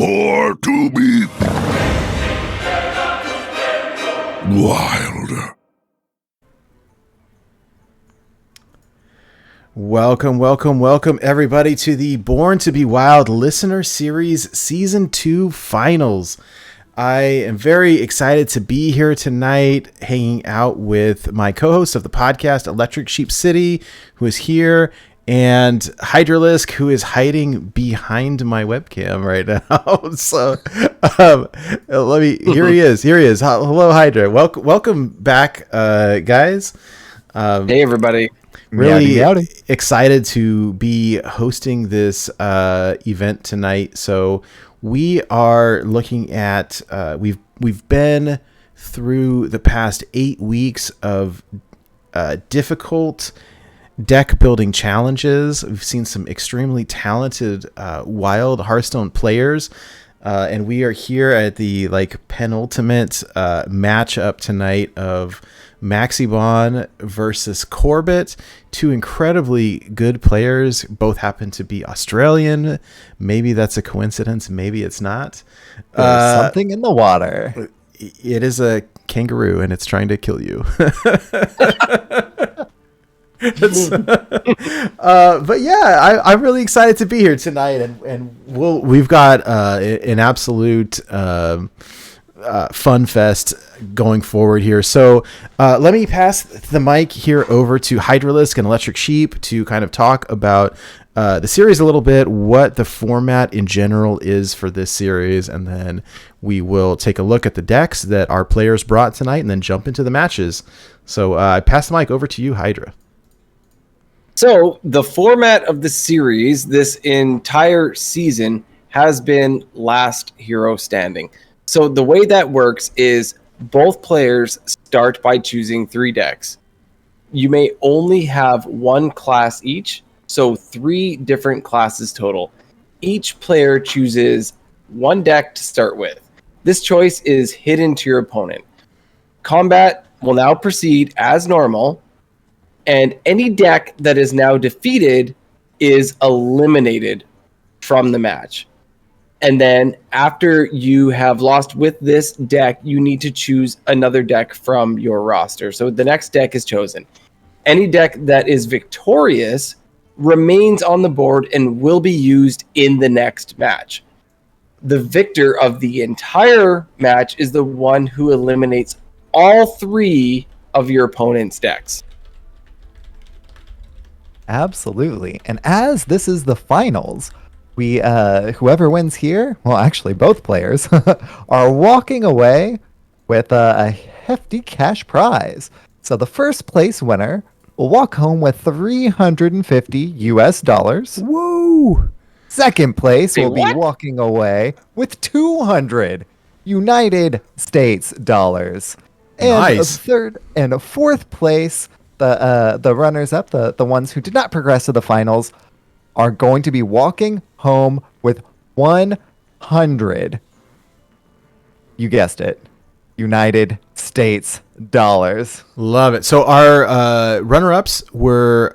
Prepare to be wild. Welcome, everybody, to the Born to Be Wild Listener Series Season 2 Finals. I am very excited to be here tonight, hanging out with my co-host of the podcast, Electric Sheep City, who is here, and Hydralisk, who is hiding behind my webcam right now. So, here he is. Hello, Hydra. Welcome back, guys. Hey, everybody. Really excited to be hosting this event tonight. So we are looking at we've been through the past 8 weeks of difficult deck building challenges. We've seen some extremely talented wild Hearthstone players, and we are here at the penultimate matchup tonight of Maxiebon versus Corbett, two incredibly good players. Both happen to be Australian. Maybe that's a coincidence. Maybe it's not. There's something in the water. It is a kangaroo, and it's trying to kill you. But yeah, I'm really excited to be here tonight, and we've got an absolute fun fest going forward here. So let me pass the mic here over to Hydralisk and Electric Sheep to kind of talk about the series a little bit, what the format in general is for this series, and then we will take a look at the decks that our players brought tonight and then jump into the matches. So I pass the mic over to you, Hydra. So the format of the series this entire season has been last hero standing. So the way that works is both players start by choosing 3 decks. You may only have 1 class each, so 3 different classes total. Each player chooses 1 deck to start with. This choice is hidden to your opponent. Combat will now proceed as normal, and any deck that is now defeated is eliminated from the match. And then after you have lost with this deck, you need to choose another deck from your roster. So the next deck is chosen. Any deck that is victorious remains on the board and will be used in the next match. The victor of the entire match is the one who eliminates all 3 of your opponent's decks. Absolutely. And as this is the finals, we whoever wins here, well, actually both players are walking away with a hefty cash prize. So the first place winner will walk home with $350. Woo! Second place will be what? walking away with 200 United States dollars. And Nice. Third and fourth place, the runners up, the ones who did not progress to the finals, are going to be walking home with 100, you guessed it, United States dollars. Love it. So our runner-ups were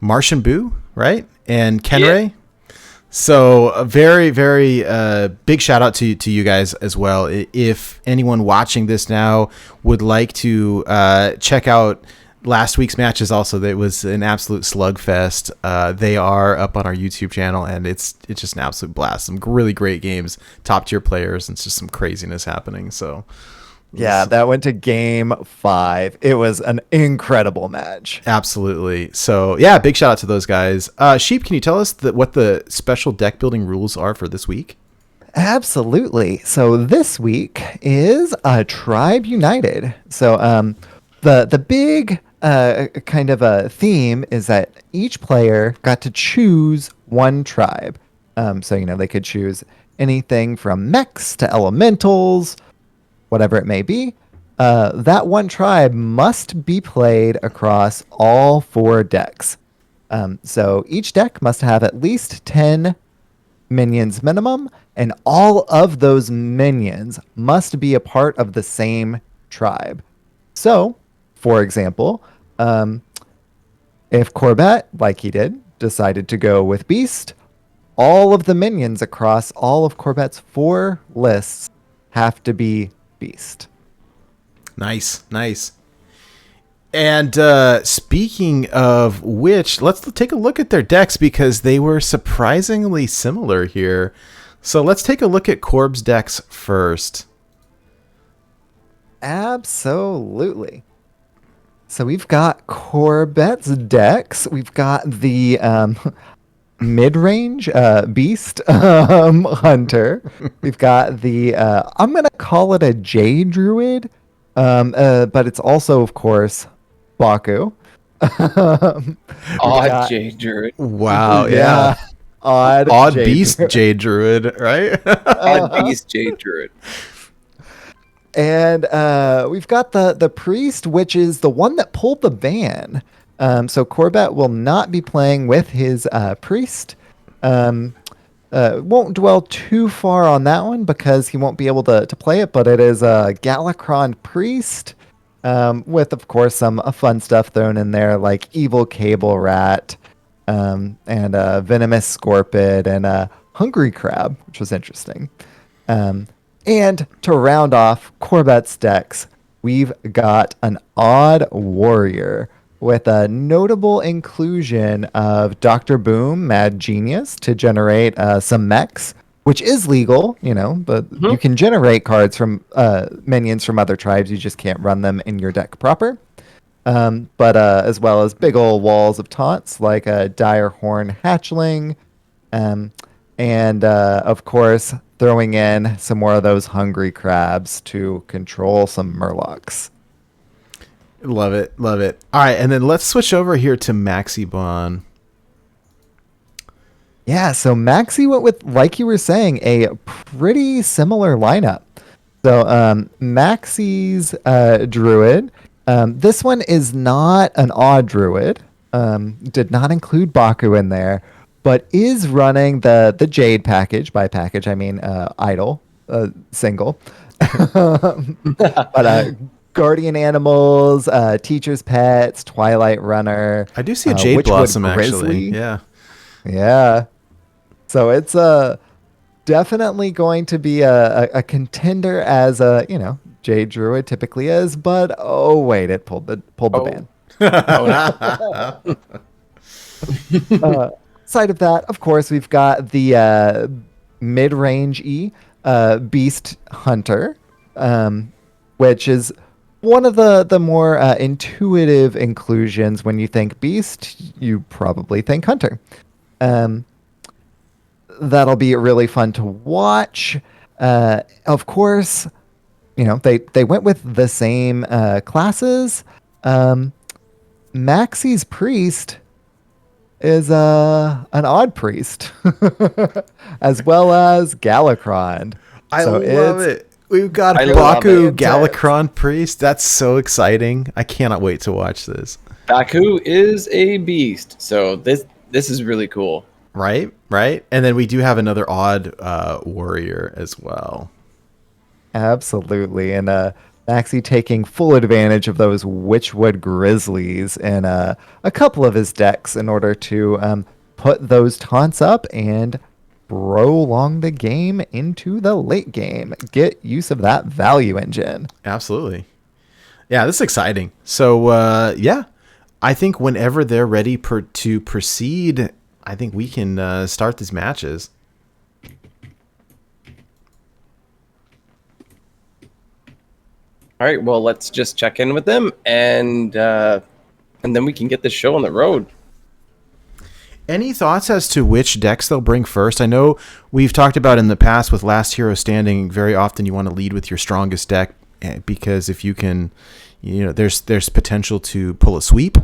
Martian Boo, right? And Kenray. Yeah. So a very, very big shout out to you guys as well. If anyone watching this now would like to check out last week's matches, also, that was an absolute slugfest. They are up on our YouTube channel, and it's just an absolute blast. Some really great games, top tier players, and it's just some craziness happening. So yeah, that went to game 5. It was an incredible match. Absolutely. So yeah, big shout out to those guys. Sheep, can you tell us what the special deck building rules are for this week? Absolutely. So this week is Tribe United. So the big kind of a theme is that each player got to choose 1 tribe. So, they could choose anything from mechs to elementals, whatever it may be. That 1 tribe must be played across all 4 decks. So each deck must have at least 10 minions minimum, and all of those minions must be a part of the same tribe. So, for example, if Corbett, like he did, decided to go with Beast, all of the minions across all of Corbett's 4 lists have to be beast. Nice. And speaking of which, let's take a look at their decks because they were surprisingly similar here. So let's take a look at Corb's decks first. Absolutely. So we've got Corbett's decks. We've got the mid-range beast hunter. We've got the I'm gonna call it a J Druid, but it's also, of course, Baku. Odd J Druid. Wow, yeah. Odd beast Druid. J Druid, right? Odd beast J Druid. And we've got the priest, which is the one that pulled the ban. So Corbett will not be playing with his priest. Won't dwell too far on that one because he won't be able to play it, but it is a Galakron priest with, of course, some fun stuff thrown in there like Evil Cable Rat and Venomous Scorpion and Hungry Crab, which was interesting. And to round off Corbett's decks, we've got an Odd Warrior with a notable inclusion of Dr. Boom, Mad Genius, to generate some mechs, which is legal, but you can generate cards from minions from other tribes. You just can't run them in your deck proper. But as well as big ol' walls of taunts like a Dire Horn Hatchling, and of course, throwing in some more of those Hungry Crabs to control some Murlocs. Love it. All right, and then let's switch over here to Maxiebon. Yeah, so Maxie went with, like you were saying, a pretty similar lineup. So Maxie's Druid, this one is not an Odd Druid, did not include Baku in there, but is running the Jade package. By package, I mean idle, single. But Guardian Animals, Teacher's Pets, Twilight Runner. I do see a Jade Blossom, actually. Yeah. So it's definitely going to be a contender as Jade Druid typically is, but oh wait, it pulled the ban. Side of that, of course, we've got the mid-range Beast Hunter, which is one of the more intuitive inclusions. When you think Beast, you probably think Hunter. That'll be really fun to watch. Of course, they went with the same classes. Maxie's Priest is an Odd Priest, as well as Galakron. I love it. We've got Baku Galakron Priest. That's so exciting. I cannot wait to watch this. Baku is a beast, so this is really cool. Right. And then we do have another Odd Warrior as well. Absolutely. And Maxie taking full advantage of those Witchwood Grizzlies in a couple of his decks in order to put those taunts up and prolong the game into the late game. Get use of that value engine. Absolutely. Yeah, this is exciting. So, I think whenever they're ready to proceed, I think we can start these matches. All right, well, let's just check in with them, and then we can get this show on the road. Any thoughts as to which decks they'll bring first? I know we've talked about in the past with Last Hero Standing, very often you want to lead with your strongest deck because if you can, there's potential to pull a sweep.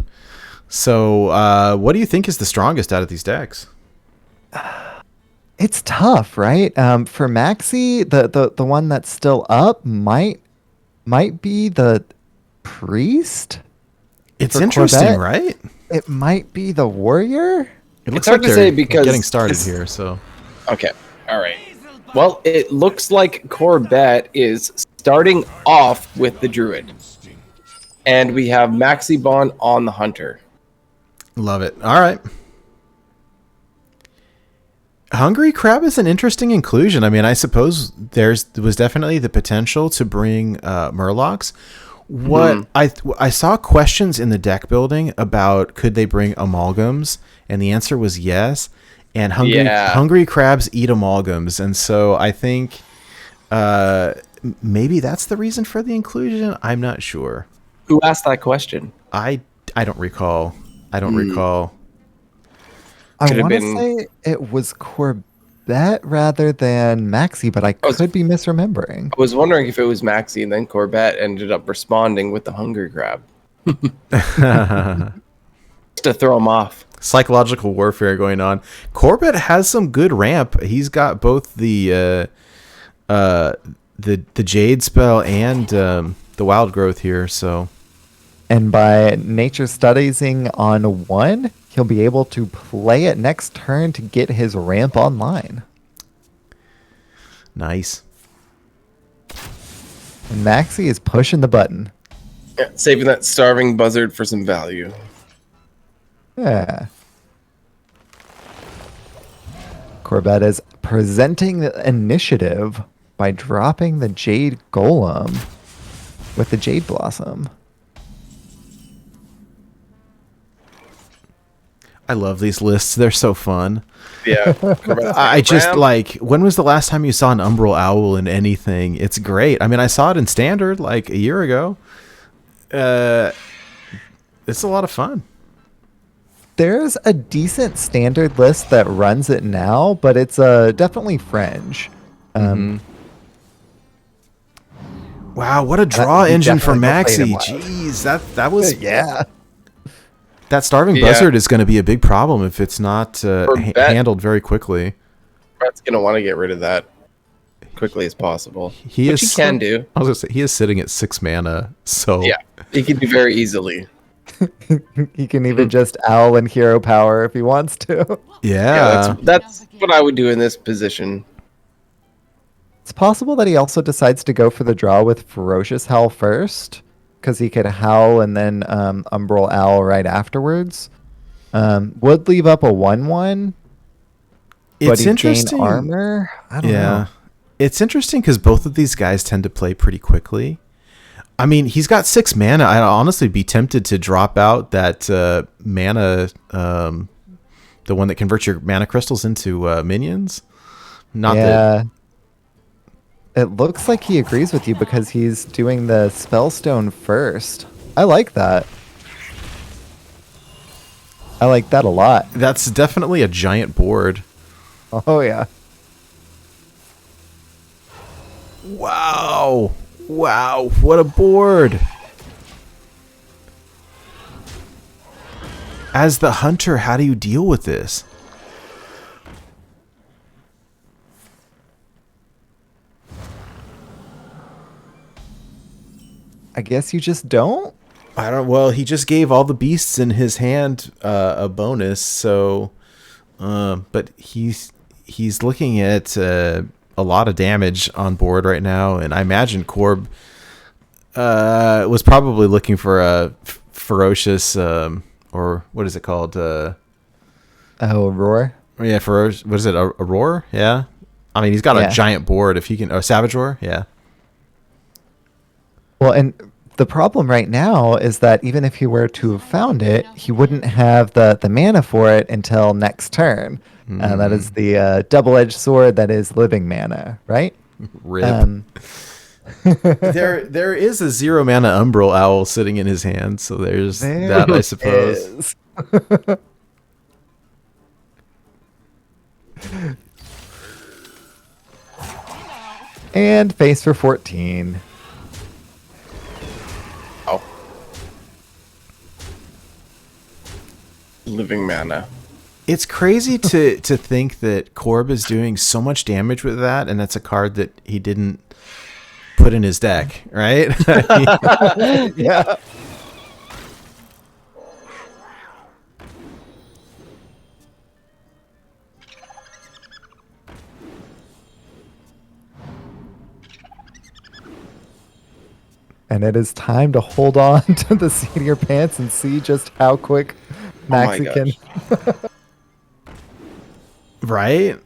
So what do you think is the strongest out of these decks? It's tough, right? For Maxie, the one that's still up might be the Priest. It's interesting, Corbett. Right? It might be the Warrior. It looks like they're getting started here. So, okay, all right. Well, it looks like Corbett is starting off with the Druid, and we have Maxiebon on the Hunter. Love it. All right. Hungry Crab is an interesting inclusion. I mean, I suppose there was definitely the potential to bring Murlocs. What I saw questions in the deck building about could they bring amalgams, and the answer was yes. And hungry crabs eat amalgams, and so I think maybe that's the reason for the inclusion. I'm not sure. Who asked that question? I don't recall. I don't recall. I want to say it was Corbett rather than Maxi, but I could be misremembering. I was wondering if it was Maxi, and then Corbett ended up responding with the hungry crab. Just to throw him off. Psychological warfare going on. Corbett has some good ramp. He's got both the Jade spell and the Wild Growth here, so. And by nature studiesing on one, he'll be able to play it next turn to get his ramp online. Nice. And Maxi is pushing the button. Yeah, saving that starving buzzard for some value. Yeah. Corbett is presenting the initiative by dropping the Jade Golem with the Jade Blossom. I love these lists. They're so fun. Yeah. I just like, when was the last time you saw an Umbral Owl in anything? It's great. I mean, I saw it in Standard like a year ago. It's a lot of fun. There's a decent Standard list that runs it now, but it's definitely fringe. Wow, what a draw engine for Maxi. Jeez, that was... yeah. That Starving Buzzard is going to be a big problem if it's not handled very quickly. Brett's going to want to get rid of that quickly as possible. Which he can do. I was going to say, he is sitting at 6 mana, so... Yeah, he can do very easily. He can even just owl and hero power if he wants to. Yeah. That's what I would do in this position. It's possible that he also decides to go for the draw with Ferocious Howl first, because he could howl and then Umbral Owl right afterwards. Would leave up a 1/1. It's interesting. Gain armor. I don't know. It's interesting because both of these guys tend to play pretty quickly. I mean, he's got 6 mana. I'd honestly be tempted to drop out that mana, the one that converts your mana crystals into minions. That. It looks like he agrees with you because he's doing the Spellstone first. I like that. I like that a lot. That's definitely a giant board. Oh, yeah. Wow. Wow, what a board. As the hunter, how do you deal with this? I guess you just don't? I don't. Well, he just gave all the beasts in his hand a bonus, so but he's looking at a lot of damage on board right now, and I imagine Corb was probably looking for a ferocious or what is it called? Roar? Yeah, ferocious. What is it? A roar? Yeah. I mean, he's got a giant board. If he can, a savage roar. Yeah. Well, and the problem right now is that even if he were to have found it, he wouldn't have the mana for it until next turn. That is the double-edged sword that is living mana, right? Rip. There is a 0 mana Umbral Owl sitting in his hand, so there's that, I suppose. And face for 14. Oh. Living mana. It's crazy to think that Corb is doing so much damage with that, and that's a card that he didn't put in his deck, right? Yeah. And it is time to hold on to the seat of your pants and see just how quick Maxi can. Right?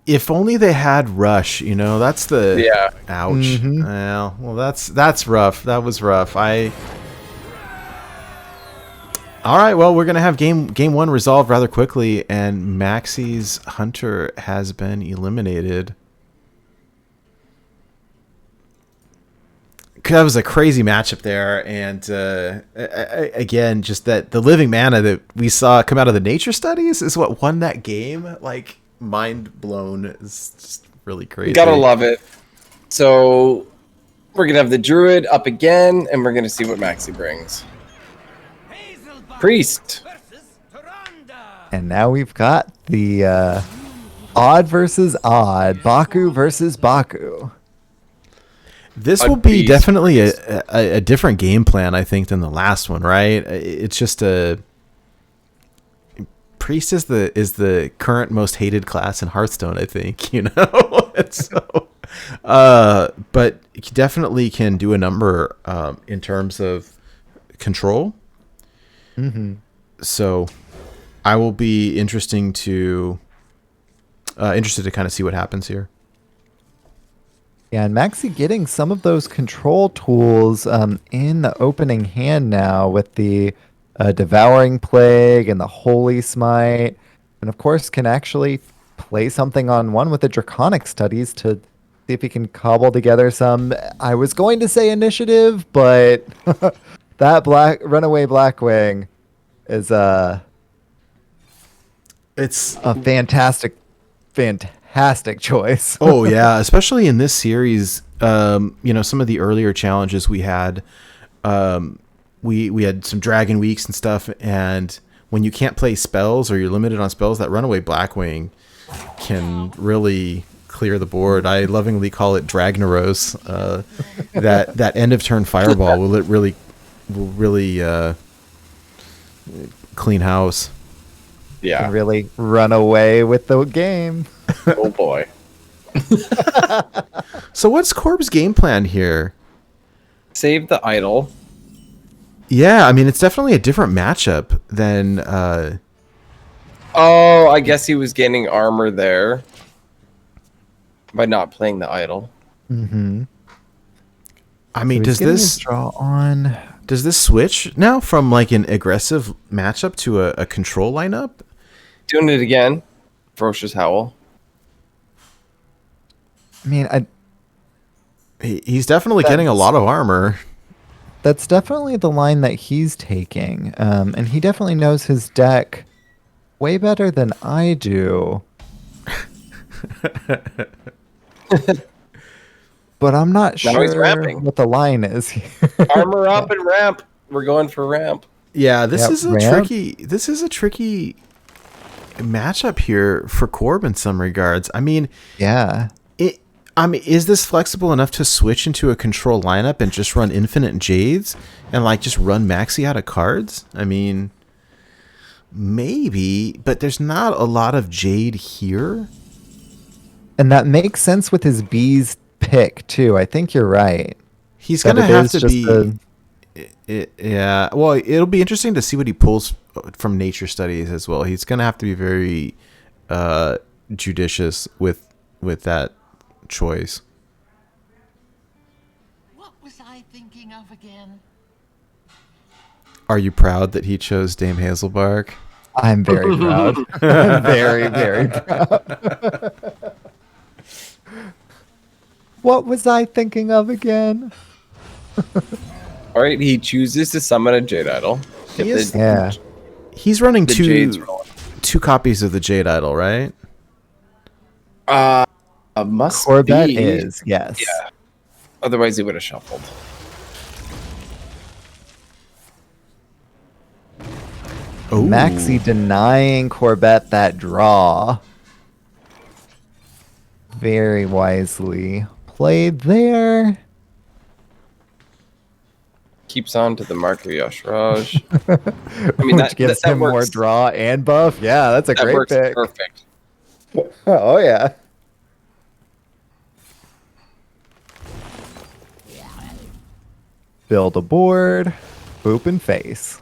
If only they had rush, that's the Yeah. ouch. Mhm. Well, that's rough. That was rough. All right, well, we're going to have game 1 resolved rather quickly, and Maxie's Hunter has been eliminated. That was a crazy matchup there, and again, just that the living mana that we saw come out of the nature studies is what won that game. Like, mind blown. It's just really crazy. Gotta love it. So we're gonna have the Druid up again, and we're gonna see what Maxie brings. Priest. And now we've got the odd versus odd, Baku versus Baku. This A will be beast. definitely a different game plan, I think, than the last one, right? It's just Priest is the current most hated class in Hearthstone, I think, And so, but you definitely can do a number in terms of control. Mm-hmm. So I will be interested to kind of see what happens here. Yeah, and Maxie getting some of those control tools in the opening hand now with the Devouring Plague and the Holy Smite. And of course can actually play something on one with the Draconic Studies to see if he can cobble together some, I was going to say initiative, but that Runaway Blackwing is It's a fantastic choice. Oh yeah, especially in this series, some of the earlier challenges we had, we had some dragon weeks and stuff, and when you can't play spells or you're limited on spells, that Runaway Blackwing can really clear the board. I lovingly call it Dragnaros. That end of turn fireball will really clean house. Yeah. Can really run away with the game. Oh boy. So what's Corb's game plan here? Save the idol. Yeah, I mean, it's definitely a different matchup than Oh, I guess he was gaining armor there by not playing the idol. Mm-hmm. I mean, So he's getting his draw on? does this switch now from like an aggressive matchup to a control lineup? Doing it again. Ferocious Howl. I mean, He's definitely getting a lot of armor. that's definitely the line that he's taking, and he definitely knows his deck way better than I do. But I'm not Now he's sure ramping. what the line is here. Armor up and ramp. We're going for ramp. Yeah, this Yep, is a ramp. tricky matchup here for Corb in some regards. I mean, Yeah. is this flexible enough to switch into a control lineup and just run infinite Jades and like just run Maxi out of cards? I mean, maybe, but there's not a lot of Jade here. And that makes sense with his bees pick, too. I think you're right. He's That gonna it have is to just be. Yeah, well, it'll be interesting to see what he pulls from nature studies as well. He's gonna have to be very judicious with that choice. What was I thinking of again? Are you proud that he chose Dame Hazelbark? I'm very proud. I'm very, very proud. What was I thinking of again? All right, he chooses to summon a Jade Idol. Get He is- the- Yeah. He's running The Jade's rolling. two copies of the Jade Idol, right? Must Corbett be. is, yes. Yeah. Otherwise, he would have shuffled. Oh, Maxie denying Corbett that draw. Very wisely played there. Keeps on to the Marker Yashraj. I mean, Which gives him more works. draw and buff. Yeah, that's a That great works pick. perfect. Oh, yeah. Build a board. Boop and face.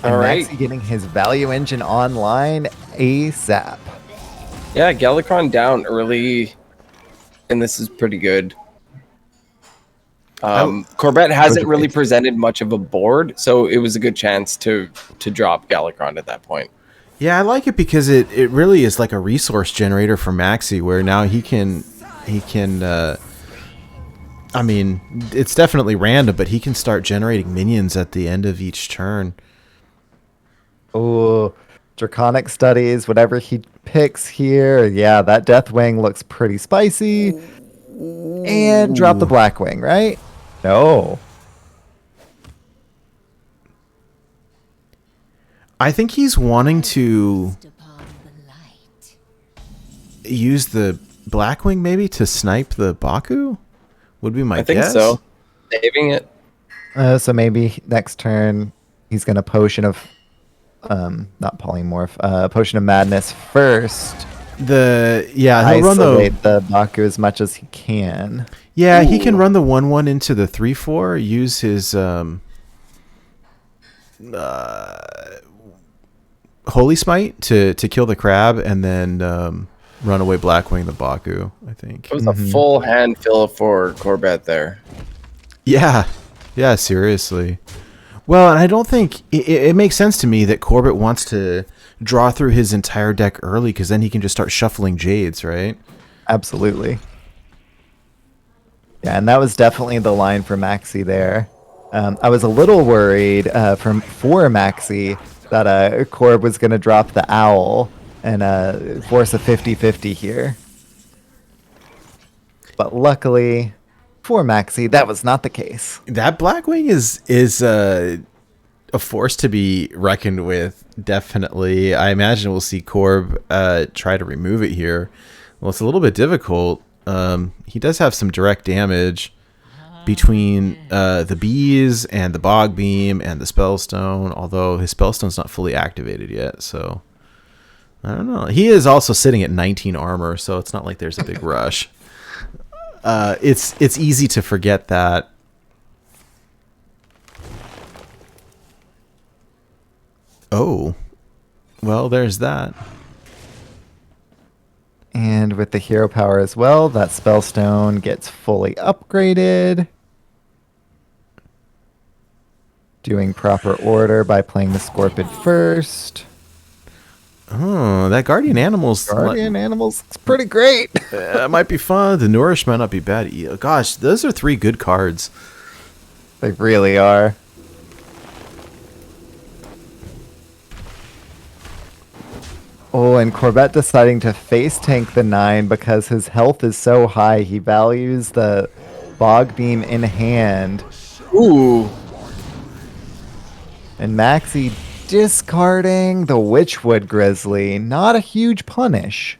And All right. Maxie getting his value engine online ASAP. Yeah, Galacron down early, and this is pretty good. Corbett hasn't really presented much of a board, so it was a good chance to drop Galacron at that point. Yeah, I like it because it really is like a resource generator for Maxie, where now he can I mean, it's definitely random, but he can start generating minions at the end of each turn. Oh, Draconic Studies, whatever he picks here. Yeah, that Deathwing looks pretty spicy. And drop the Blackwing, right? No. I think he's wanting to use the Blackwing maybe to snipe the Baku? Would be my I think guess. so. Saving it. So maybe next turn he's going to Potion of... not Polymorph. Potion of Madness first. He'll run Isolate the Baku as much as he can. Yeah, he can run the 1/1 into the 3/4. Use his Holy Smite to kill the crab, and then run away Blackwing the Baku. I think It was a full hand fill for Corbett there. Yeah, seriously. Well, and I don't think it makes sense to me that Corbett wants to draw through his entire deck early, because then he can just start shuffling Jades, right? Absolutely. Yeah, and that was definitely the line for Maxie there. I was a little worried for Maxie that Corb was going to drop the Owl and force a 50-50 here. But luckily for Maxie, that was not the case. That Blackwing is a force to be reckoned with, definitely. I imagine we'll see Corb try to remove it here. Well, it's a little bit difficult. He does have some direct damage between the bees and the bog beam and the spellstone, although his spellstone's not fully activated yet, so I don't know. He is also sitting at 19 armor, so it's not like there's a big rush. It's easy to forget that. Oh, well, there's that. And with the hero power as well, that spellstone gets fully upgraded. Doing proper order by playing the Scorpid first. Oh, that Guardian Animal's... It's pretty great. It might be fun. The Nourish might not be bad. Gosh, those are 3 good cards. They really are. Oh, and Corbett deciding to face tank the 9 because his health is so high. He values the Bog Beam in hand. Ooh. And Maxie discarding the Witchwood Grizzly. Not a huge punish.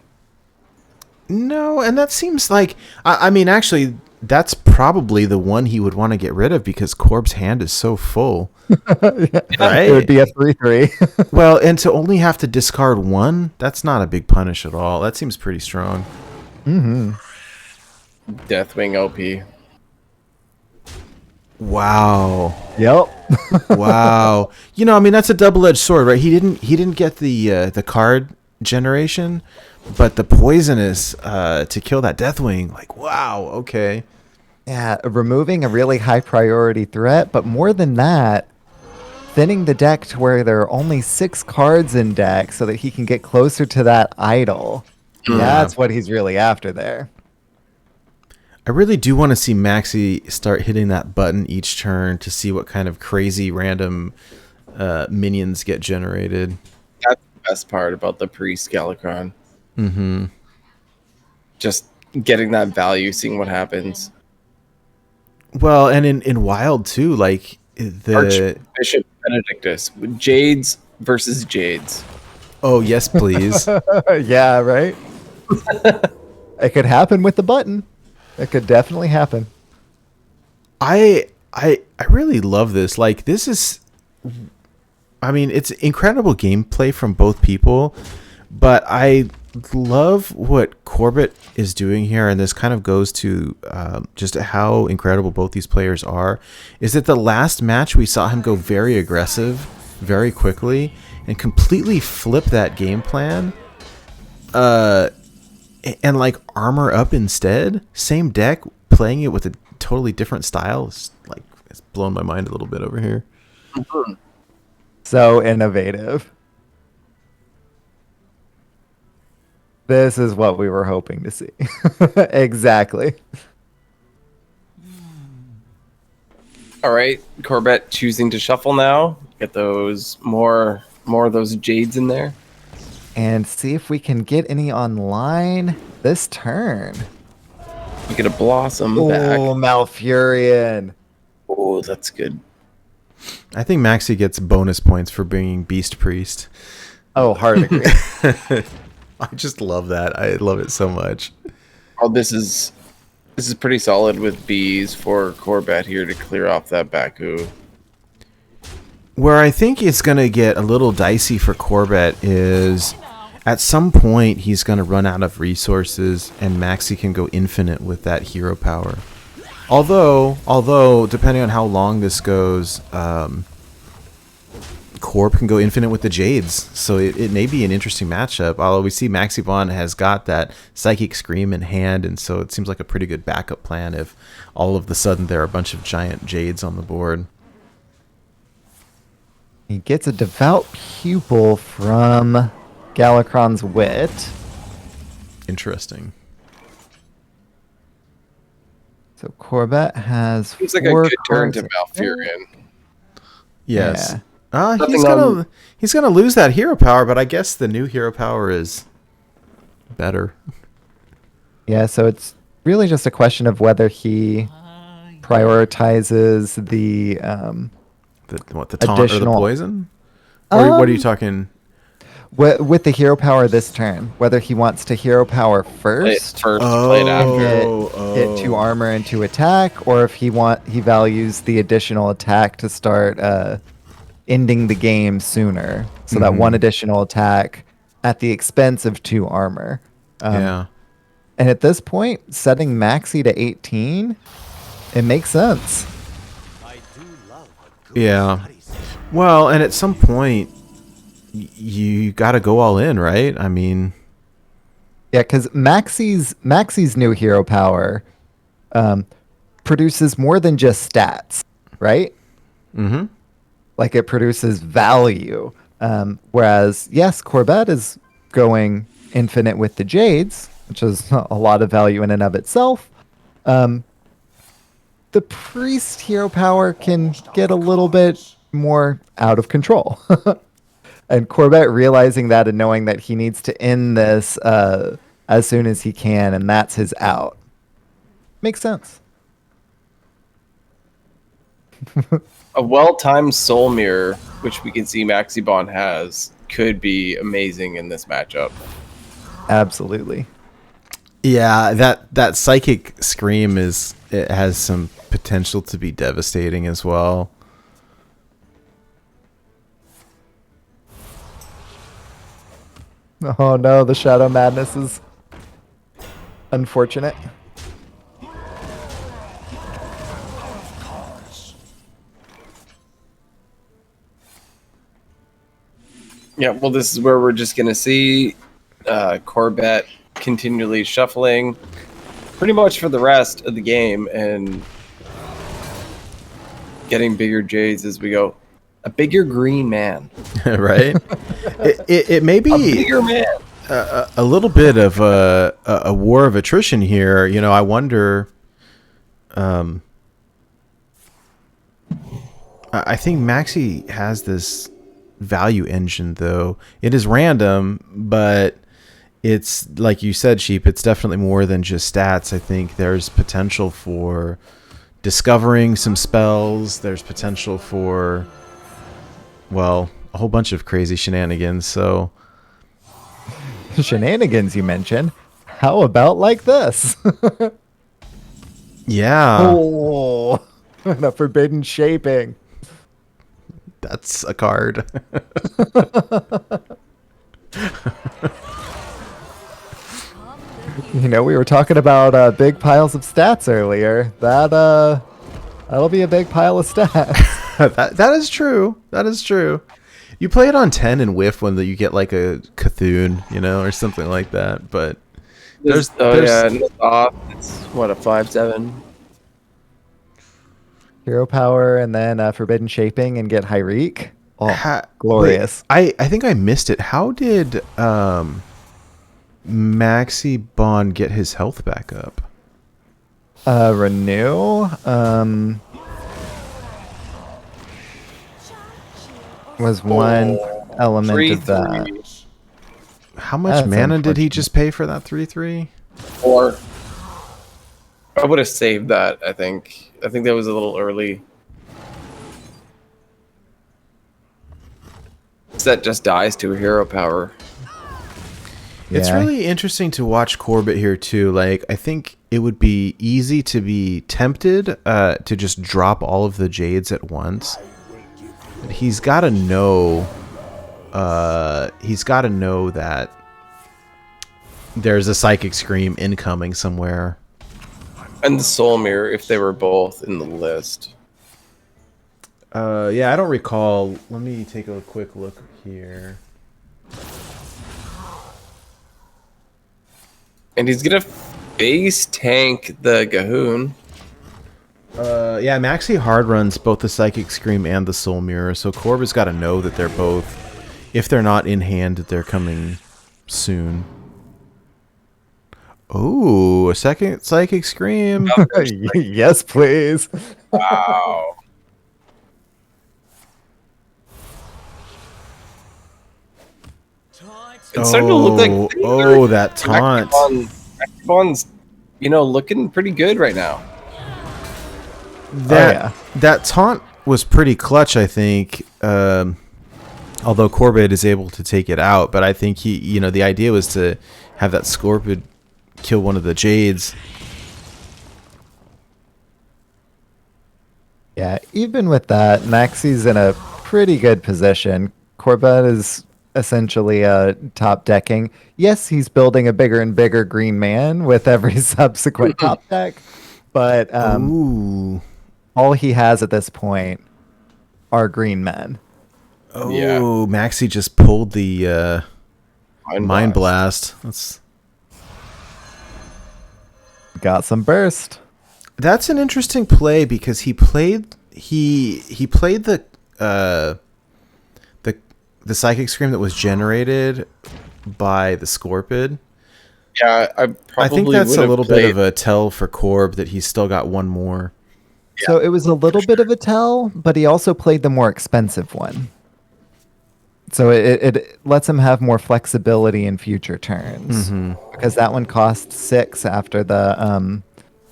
No, and that seems like... I mean, actually, that's probably the one he would want to get rid of because Corb's hand is so full. Right? It would be a 3/3. Well, and to only have to discard 1, that's not a big punish at all. That seems pretty strong. Mm-hmm. Deathwing OP. Wow. Yep. Wow. You know, I mean, that's a double-edged sword, right? He didn't get the card generation, but the poisonous to kill that Deathwing, like, wow, okay. Yeah, removing a really high priority threat, but more than that, thinning the deck to where there are only 6 cards in deck so that he can get closer to that idol. Yeah. That's what he's really after there. I really do want to see Maxie start hitting that button each turn to see what kind of crazy random minions get generated. That's the best part about the pre-Scalicron. Mm-hmm. Just getting that value, seeing what happens. Well, and in Wild too, like the Archbishop Benedictus, Jades versus Jades. Oh yes, please. Yeah, right? It could happen with the button. It could definitely happen. I really love this. Like, this is, I mean, it's incredible gameplay from both people, but I love what Corbett is doing here, and this kind of goes to just how incredible both these players are, is that the last match we saw him go very aggressive very quickly and completely flip that game plan. And like armor up instead. Same deck, playing it with a totally different style. It's blown my mind a little bit over here. So innovative. This is what we were hoping to see. Exactly. All right, Corbett choosing to shuffle now. Get those more of those jades in there. And see if we can get any online this turn. We get a blossom Oh, back. Malfurion. Oh, that's good. I think Maxie gets bonus points for bringing Beast Priest. Oh, hard agree. I just love that. I love it so much. Oh, this is pretty solid with bees for Corbett here to clear off that Baku. Where I think it's going to get a little dicey for Corbett is at some point he's going to run out of resources and Maxie can go infinite with that hero power. Although depending on how long this goes, Corb can go infinite with the Jades. So it may be an interesting matchup. Although we see Maxiebon has got that Psychic Scream in hand, and so it seems like a pretty good backup plan if all of the sudden there are a bunch of giant Jades on the board. He gets a Devout Pupil from Galakron's Wit. Interesting. So Corbett has Seems like a four good turn cards to in- Malfurion. Yes. Yeah. He's gonna lose that hero power, but I guess the new hero power is better. Yeah, so it's really just a question of whether he prioritizes the The taunt or the Additional- poison? Or what are you talking? with the hero power this turn, whether he wants to hero power Play it first first, play it after. hit 2 armor and 2 attack, or if he values the additional attack to start ending the game sooner. So that 1 additional attack at the expense of 2 armor. Yeah. And at this point, setting Maxi to 18, it makes sense. Yeah. Well, and at some point, you got to go all in, right? I mean, Yeah, because Maxi's new hero power produces more than just stats, right? mm-hmm. Like it produces value. Whereas, yes, Corbett is going infinite with the Jades, which is a lot of value in and of itself. The Priest hero power can get a little bit more out of control. And Corbett realizing that and knowing that he needs to end this as soon as he can, and that's his out. Makes sense. A well-timed Soul Mirror, which we can see Maxiebon has, could be amazing in this matchup. Absolutely. Yeah, that Psychic Scream it has some potential to be devastating as well. Oh no, the Shadow Madness is unfortunate. Yeah, well, this is where we're just going to see Corbett continually shuffling pretty much for the rest of the game and getting bigger Jades as we go. A bigger green man. Right? It may A be bigger man. a little bit of a war of attrition here. You know, I wonder. I think Maxi has this value engine, though. It is random, but it's like you said, Sheep. It's definitely more than just stats. I think there's potential for discovering some spells. There's potential for, well, a whole bunch of crazy shenanigans. So Shenanigans you mentioned. How about like this? yeah, Oh, the forbidden shaping. that's a card. You know, we were talking about big piles of stats earlier. That'll be a big pile of stats. That is true. That is true. You play it on 10 and whiff when you get like a Cthulhu, you know, or something like that. But there's yeah, and it's off. It's what, a 5/7. Hero power and then Forbidden Shaping and get Hyreek. Oh, glorious. Wait, I think I missed it. How did Maxiebon get his health back up? Renew. Was one element of that. How much That's mana did he unfortunate. just pay for that 3/3? Or I would have saved that, I think. I think that was a little early. That just dies to hero power. It's Yeah. really interesting to watch Corbett here too. Like, I think it would be easy to be tempted to just drop all of the Jades at once. But he's got to know. He's got to know that there's a Psychic Scream incoming somewhere. And the Soul Mirror, if they were both in the list. Yeah, I don't recall. Let me take a quick look here. And he's gonna base tank the Gahoon. Yeah, Maxi hard runs both the Psychic Scream and the Soul Mirror, so Corbett's got to know that they're both, if they're not in hand, that they're coming soon. Oh, a second Psychic Scream. Yes, please. Wow. It's starting to look like that taunt. Maxiebon's, looking pretty good right now. That taunt was pretty clutch, I think. Although Corbett is able to take it out, but I think the idea was to have that Scorpion kill one of the Jades. Yeah, even with that, Maxi's in a pretty good position. Corbett is essentially top decking. Yes, he's building a bigger and bigger green man with every subsequent top deck, but Ooh. all he has at this point are green men. Oh, Yeah. Maxi just pulled the Mind Blast. Got some burst. That's an interesting play because he played the Psychic Scream that was generated by the Scorpid. Yeah, I think that's a little bit of a tell for Corb that he's still got one more. So it was a little bit of a tell, but he also played the more expensive one. So it lets him have more flexibility in future turns. Because that one costs 6 after the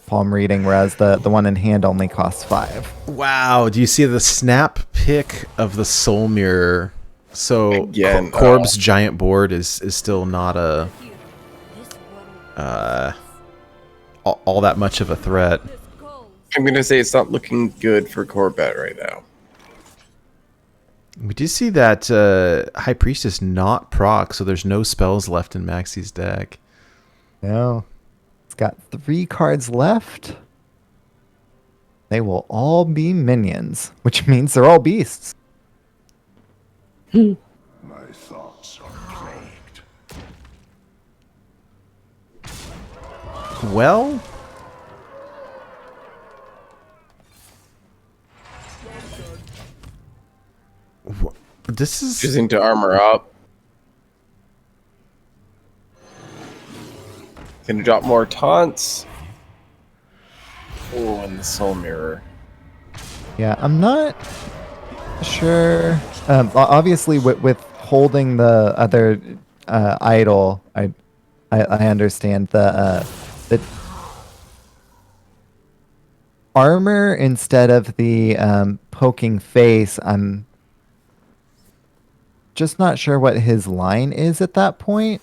palm reading, whereas the one in hand only costs 5. Wow, do you see the snap pick of the Soul Mirror? So Again, Corb's giant board is still not all that much of a threat. I'm going to say it's not looking good for Corbett right now. We do see that High Priestess not proc, so there's no spells left in Maxi's deck. No. It's got 3 cards left. They will all be minions, which means they're all beasts. My thoughts are plagued. Well, this is Choosing to armor up. Gonna drop more taunts. Oh, and the Soul Mirror. Yeah, I'm not sure. Obviously, with holding the other idol, I understand the armor instead of the poking face. I'm just not sure what his line is at that point.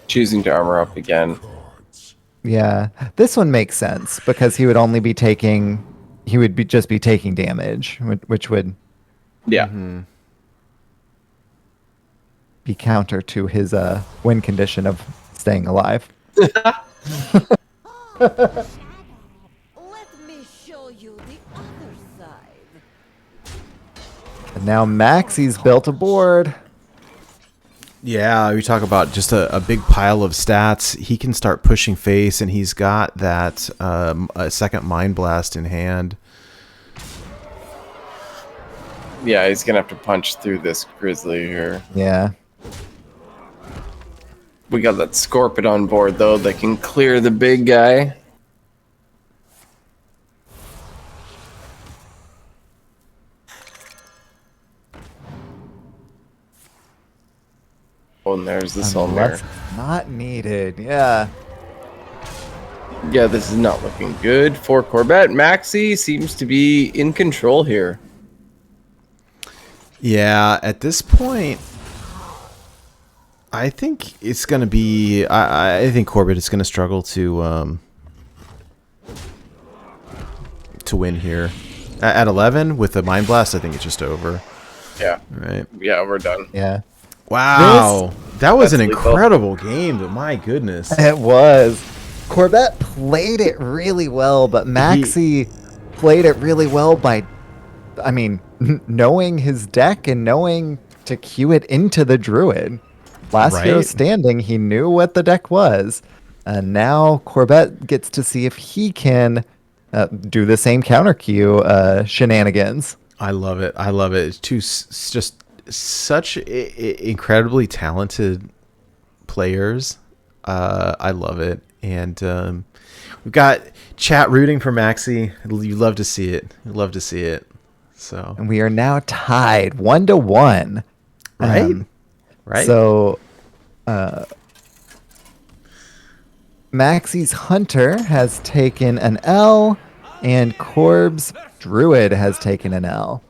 Choosing to armor up again. Yeah, this one makes sense because he would only be taking, just be taking damage, which would Yeah. be counter to his win condition of staying alive. Let me show you the other side. now Maxie's built a board. Yeah, we talk about just a big pile of stats. He can start pushing face, and he's got that a second Mind Blast in hand. Yeah, he's gonna have to punch through this Grizzly here. Yeah. We got that Scorpion on board though that can clear the big guy. Oh, and there's the Soulmare. Unless not needed. Yeah. Yeah, this is not looking good for Corbett. Maxie seems to be in control here. Yeah, at this point, I think it's going to be... I think Corbett is going to struggle to win here. At 11, with the Mind Blast, I think it's just over. Yeah. Right. Yeah, we're done. Yeah. Wow. That was an That's lethal. incredible game, but my goodness. It was. Corbett played it really well, but Maxie played it really well by, I mean, knowing his deck and knowing to cue it into the Druid. Last hero Right. standing, he knew what the deck was. And now Corbett gets to see if he can do the same counter queue shenanigans. I love it. I love it. It's just such incredibly talented players. I love it. And we've got chat rooting for Maxie. You love to see it. You love to see it. So And we are now tied 1-1. right, right. So, Maxie's Hunter has taken an L, and Corb's Druid has taken an L.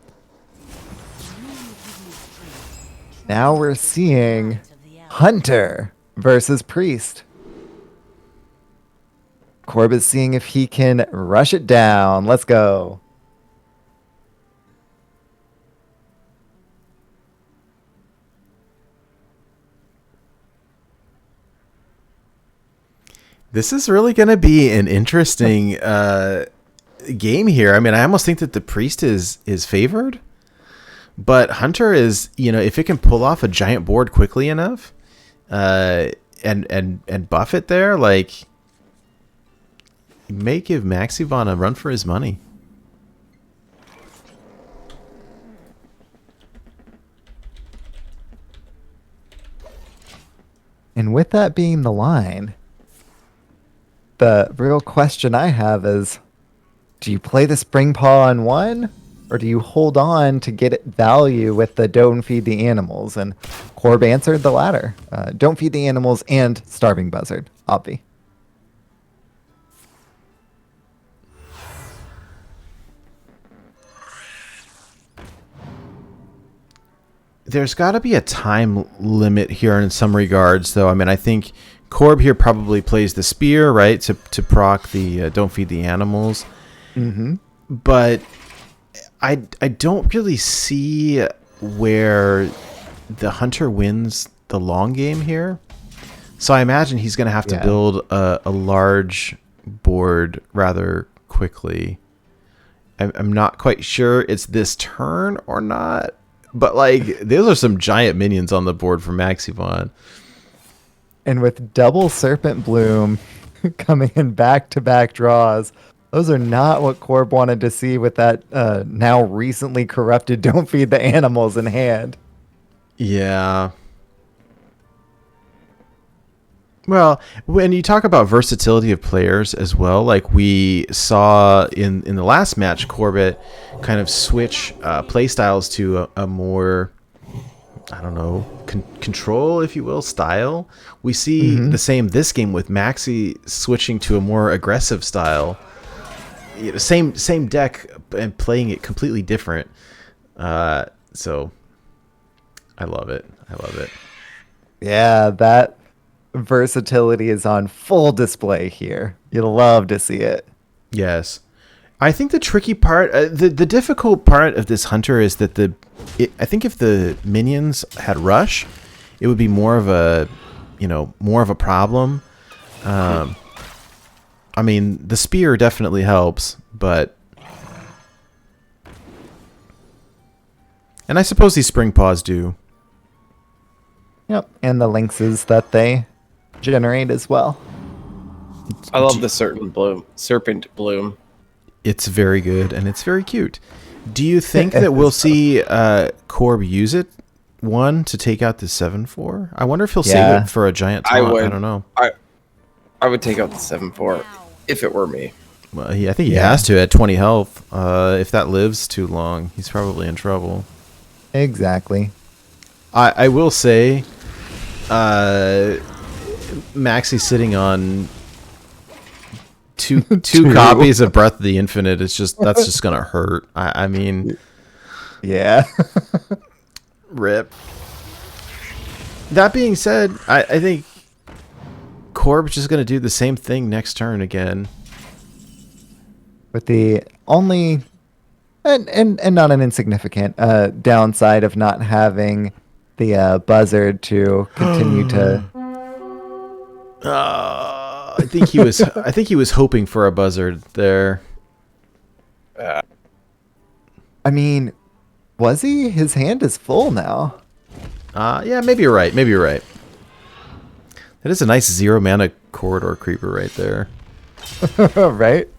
Now we're seeing Hunter versus Priest. Corb is seeing if he can rush it down. Let's go. This is really going to be an interesting game here. I mean, I almost think that the Priest is favored, but Hunter is, if it can pull off a giant board quickly enough, and buff it there, like, it may give Maxiebon a run for his money. And with that being the line, the real question I have is, do you play the Spring Paw on one, or do you hold on to get it value with the Don't Feed the Animals? And Corb answered the latter. Don't Feed the Animals and Starving Buzzard, obvi. There's got to be a time limit here in some regards, though. I mean, I think Corb here probably plays the spear, right, to proc the Don't Feed the Animals. Mm-hmm. But I don't really see where the Hunter wins the long game here. So I imagine he's going to have to build a large board rather quickly. I'm not quite sure it's this turn or not. But, like, those are some giant minions on the board for Maxiebon. And with double Serpent Bloom coming in back-to-back draws, those are not what Corb wanted to see with that now recently corrupted Don't Feed the Animals in hand. Yeah. Well, when you talk about versatility of players as well, like we saw in the last match, Corbett kind of switch play styles to a more, I don't know, control, if you will, style. We see the same this game with Maxie switching to a more aggressive style. Same deck and playing it completely different. So I love it. I love it. Yeah, that versatility is on full display here. You'll love to see it. Yes. I think the tricky part, the difficult part of this Hunter is that I think if the minions had rush, it would be more of a problem. I mean, the spear definitely helps, but And I suppose these spring paws do. Yep, and the lynxes that they generate as well. I love the serpent bloom. It's very good, and it's very cute. Do you think that we'll see Corb use it, to take out the 7/4? I wonder if he'll save it for a giant taunt. I don't know. I would take out the 7/4 if it were me. Well, I think he has to at 20 health. If that lives too long, he's probably in trouble. Exactly. I will say, Maxie's sitting on two copies of Breath of the Infinite. That's just gonna hurt. I mean, yeah. rip. That being said, I think Corb's just gonna do the same thing next turn again. With the only and not an insignificant downside of not having the buzzard to continue to. I think he was. I think he was hoping for a buzzard there. I mean, was he? His hand is full now. Yeah, maybe you're right. Maybe you're right. That is a nice 0 mana corridor creeper right there. Right?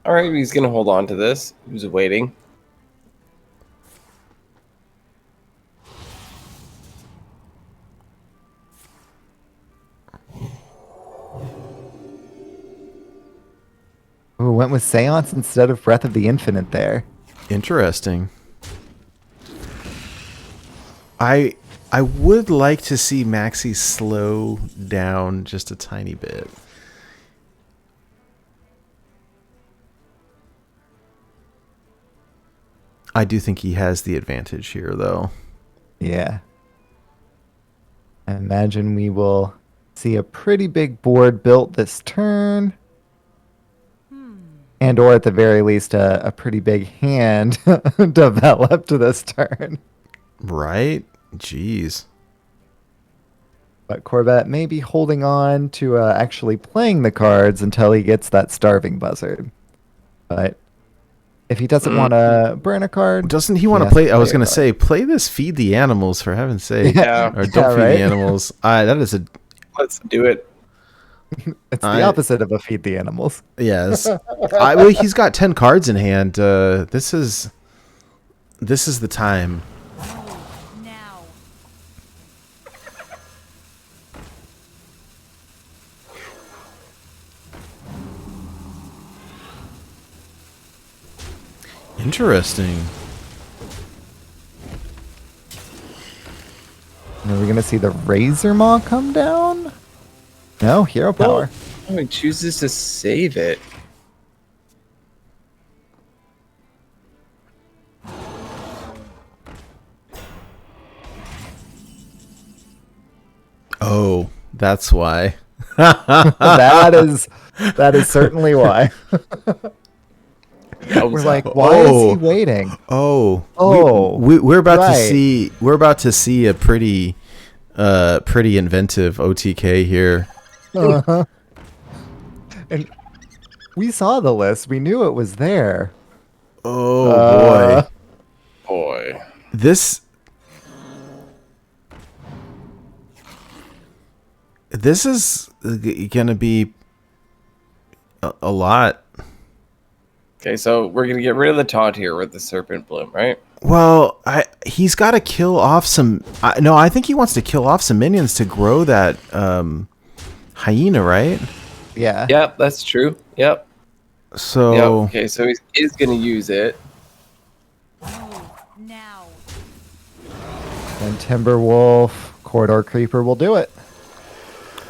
All right, he's gonna hold on to this. He was waiting. Ooh, went with Seance instead of Breath of the Infinite there. Interesting. I would like to see Maxie slow down just a tiny bit. I do think he has the advantage here, though. Yeah. I imagine we will see a pretty big board built this turn. And or at the very least a pretty big hand developed this turn. Right? Jeez. But Corbett may be holding on to actually playing the cards until he gets that starving buzzard. But if he doesn't want to burn a card... Doesn't he want to play... I was going to say, play this Feed the Animals, for heaven's sake. Yeah. Or don't feed the animals. That is a... Let's do it. It's the opposite of a Feed the Animals. Yes. Well, he's got 10 cards in hand. This is the time. Now. Interesting. Are we going to see the Razor Maw come down? No, Hero Power. Oh, he chooses to save it. Oh, that's why. that is certainly why. We're like, why is he waiting? We're about right. we're about to see a pretty inventive OTK here. Uh-huh. And we saw the list. We knew it was there. Oh Boy. This is gonna be a lot. Okay, so we're gonna get rid of the taunt here with the Serpent Bloom, right? Well, he's got to kill off some... no, I think he wants to kill off some minions to grow that hyena, right? Yeah. Yep, that's true. Yep. So... Yep. Okay, so he is going to use it. Now. And Timberwolf, Corridor Creeper will do it.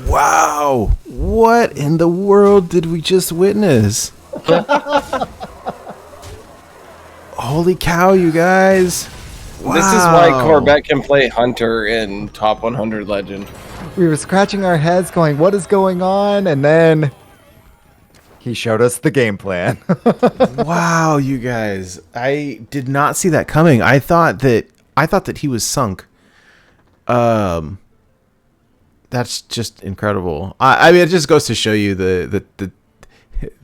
Wow! What in the world did we just witness? Holy cow, you guys. Wow. This is why Corbett can play Hunter in Top 100 Legend. We were scratching our heads going, what is going on? And then he showed us the game plan. Wow, you guys. I did not see that coming. I thought that he was sunk. That's just incredible. I mean, it just goes to show you the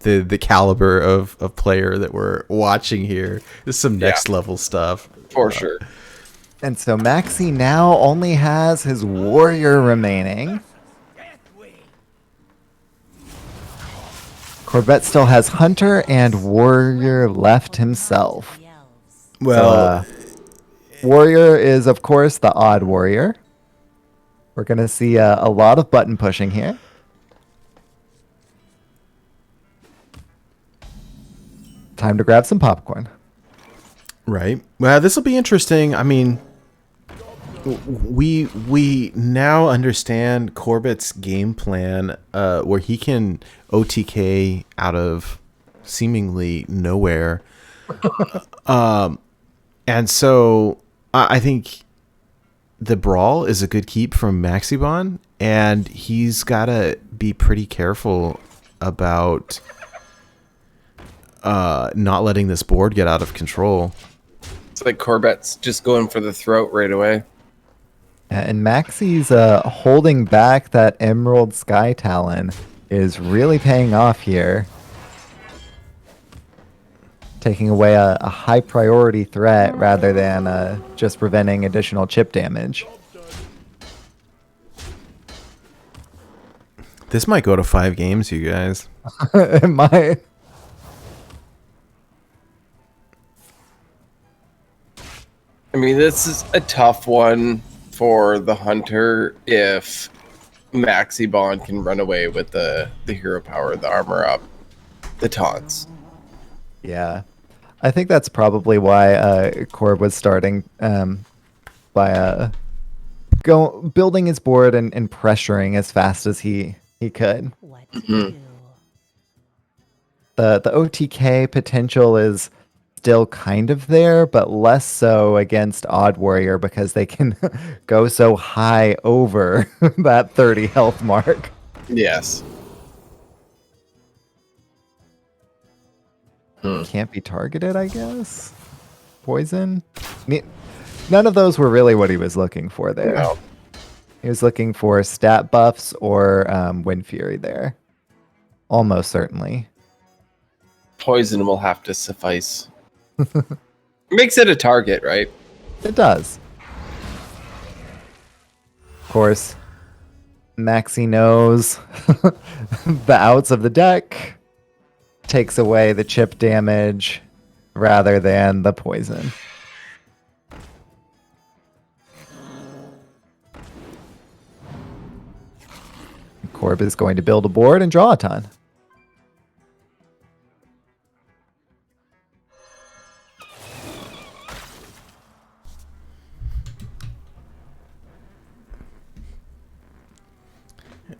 the caliber of player that we're watching here. This is some next level stuff. For sure. And so Maxie now only has his warrior remaining. Corbett still has hunter and warrior left himself. Well, Warrior is, of course, the odd warrior. We're going to see a lot of button pushing here. Time to grab some popcorn. right. Well, this will be interesting. I mean, we now understand Corbett's game plan, where he can OTK out of seemingly nowhere. And so I think the brawl is a good keep from Maxiebon, and he's got to be pretty careful about not letting this board get out of control. It's like Corbett's just going for the throat right away. And Maxie's holding back that Emerald Sky Talon is really paying off here. Taking away a high priority threat rather than just preventing additional chip damage. This might go to 5 games, you guys. It might. I mean, this is a tough one for the hunter if Maxiebon can run away with the hero power, the armor up, the taunts. Yeah. I think that's probably why Corb was starting by building his board and pressuring as fast as he could. What to do? The OTK potential is still kind of there, but less so against Odd Warrior because they can go so high over that 30 health mark. Yes. Can't be targeted, I guess. Poison. None of those were really what he was looking for there. No. He was looking for stat buffs or Wind Fury there. Almost certainly. Poison will have to suffice. Makes it a target, right? It does. Of course, Maxie knows the outs of the deck. Takes away the chip damage rather than the poison. Corb is going to build a board and draw a ton.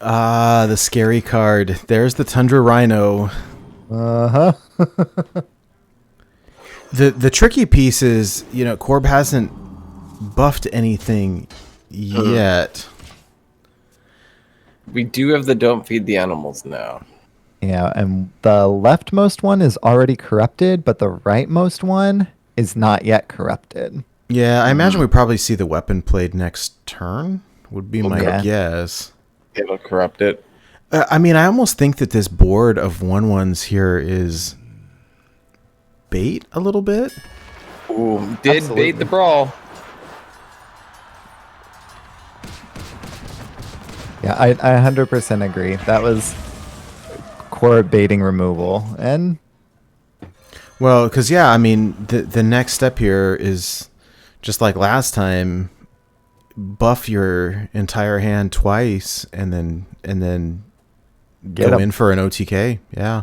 Ah, the scary card. There's the Tundra Rhino. Uh-huh. The tricky piece is, Corb hasn't buffed anything yet. We do have the don't feed the animals now. Yeah, and the leftmost one is already corrupted, but the rightmost one is not yet corrupted. Yeah, I imagine we probably see the weapon played next turn, would be my Yeah. guess. It'll corrupt it. I mean, I almost think that this board of 1/1s here is bait a little bit. Ooh, did Absolutely. bait the brawl. Yeah, I 100% agree. That was core baiting removal. And Well, because, I mean, the next step here is just like last time, buff your entire hand twice and then Get go 'em. in for an OTK. Yeah.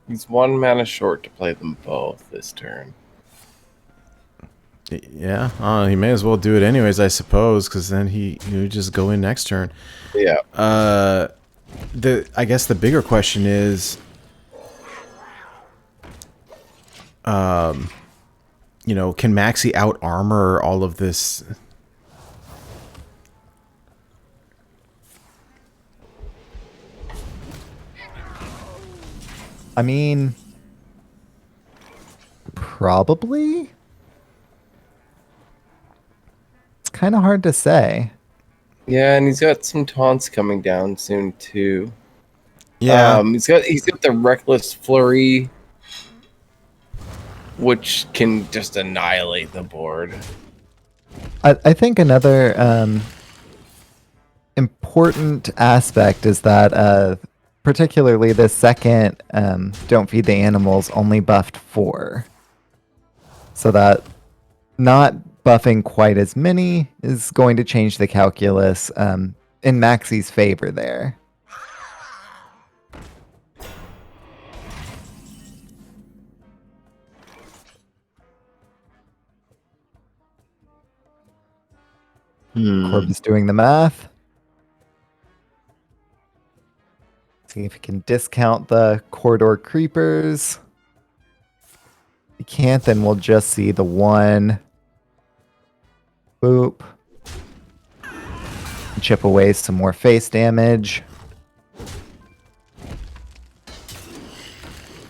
He's 1 mana short to play them both this turn. Yeah. He may as well do it anyways, I suppose, because then he just go in next turn. Yeah. I guess the bigger question is, can Maxie out armor all of this? I mean, probably. It's kind of hard to say. Yeah, and he's got some taunts coming down soon too. Yeah. He's got the Reckless Flurry, which can just annihilate the board. I think another important aspect is that particularly the second Don't Feed the Animals only buffed 4. So that not buffing quite as many is going to change the calculus in Maxie's favor there. Corb is doing the math. See if he can discount the corridor creepers. If he can't, then we'll just see the 1. Boop. Chip away some more face damage.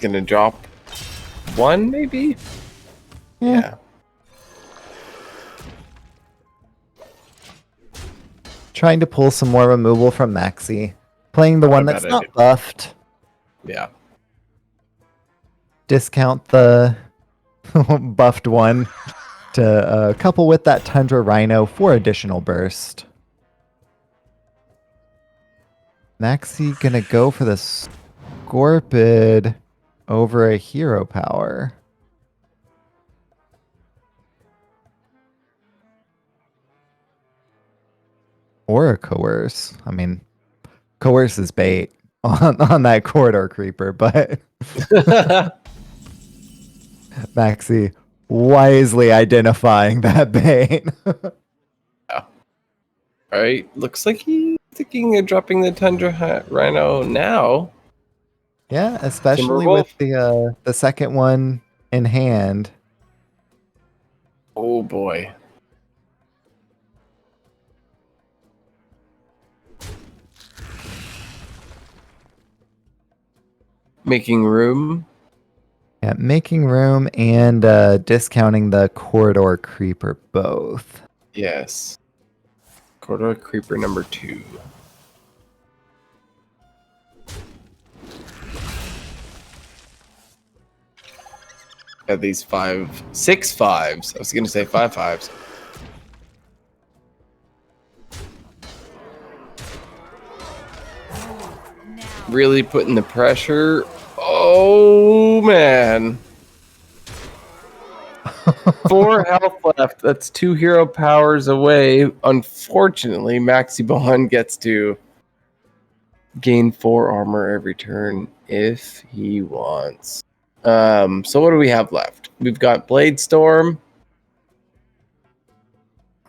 Gonna drop 1, maybe? Yeah. Trying to pull some more removal from Maxie. Playing the one that's not buffed. Yeah. Discount the buffed one to couple with that Tundra Rhino for additional burst. Maxie gonna go for the Scorpid over a hero power. Or a coerce. I mean, coerce is bait on that corridor creeper, but Maxie wisely identifying that bait. All right. Looks like he's thinking of dropping the Tundra Rhino now. Yeah, especially with the second one in hand. Oh boy. Making room. Yeah, making room and discounting the corridor creeper both. Yes. Corridor Creeper number 2. Got these 6 5s. I was gonna say 5 5s. Now. Really putting the pressure. Oh man. 4 health left. That's 2 hero powers away. Unfortunately, Maxiebon gets to gain 4 armor every turn if he wants. So what do we have left? We've got Blade Storm.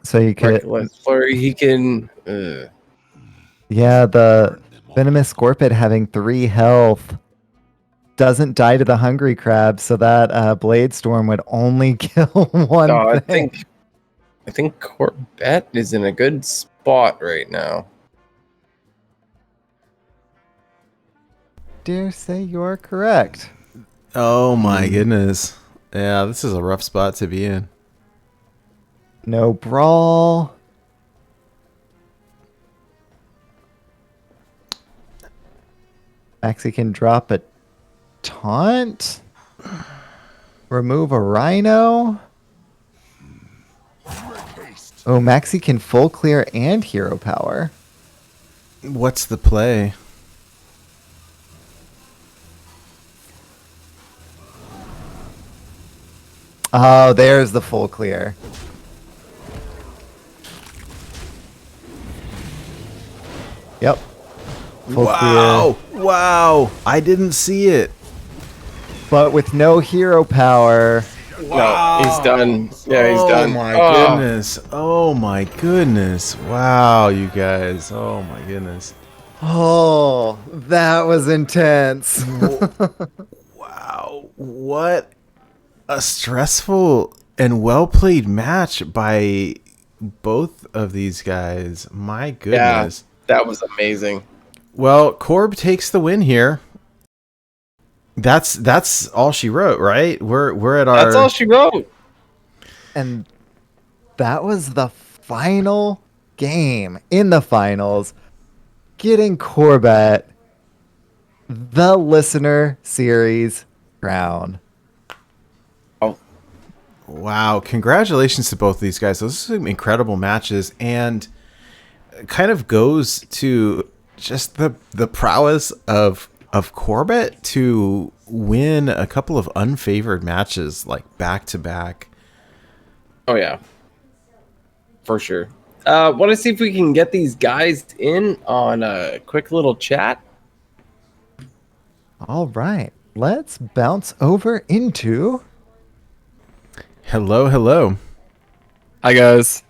So you could, Reckless Flurry. He can. yeah, the Venomous Scorpid having 3 health doesn't die to the Hungry Crab, so that Blade Storm would only kill one I thing. think Corbett is in a good spot right now. Dare say you're correct. Oh my goodness. Yeah, this is a rough spot to be in. No brawl. Maxie can drop a taunt. Remove a rhino. Oh, Maxie can full clear and hero power. What's the play? Oh, there's the full clear. Yep. Full Wow. clear. Wow. I didn't see it. But with no hero power. No, he's done. Yeah, he's done. Oh my goodness. Oh my goodness. Wow, you guys. Oh my goodness. Oh, that was intense. Wow. What a stressful and well played match by both of these guys. My goodness. Yeah, that was amazing. Well, Corb takes the win here. That's all she wrote, right? We're at our. That's all she wrote. And that was the final game in the finals. Getting Corbett the Listener Series crown. Wow, congratulations to both of these guys. Those are some incredible matches, and it kind of goes to just the prowess of Corbett to win a couple of unfavored matches like back to back. Oh yeah, for sure. Want to see if we can get these guys in on a quick little chat. All right, let's bounce over into. Hello, hello. Hi guys.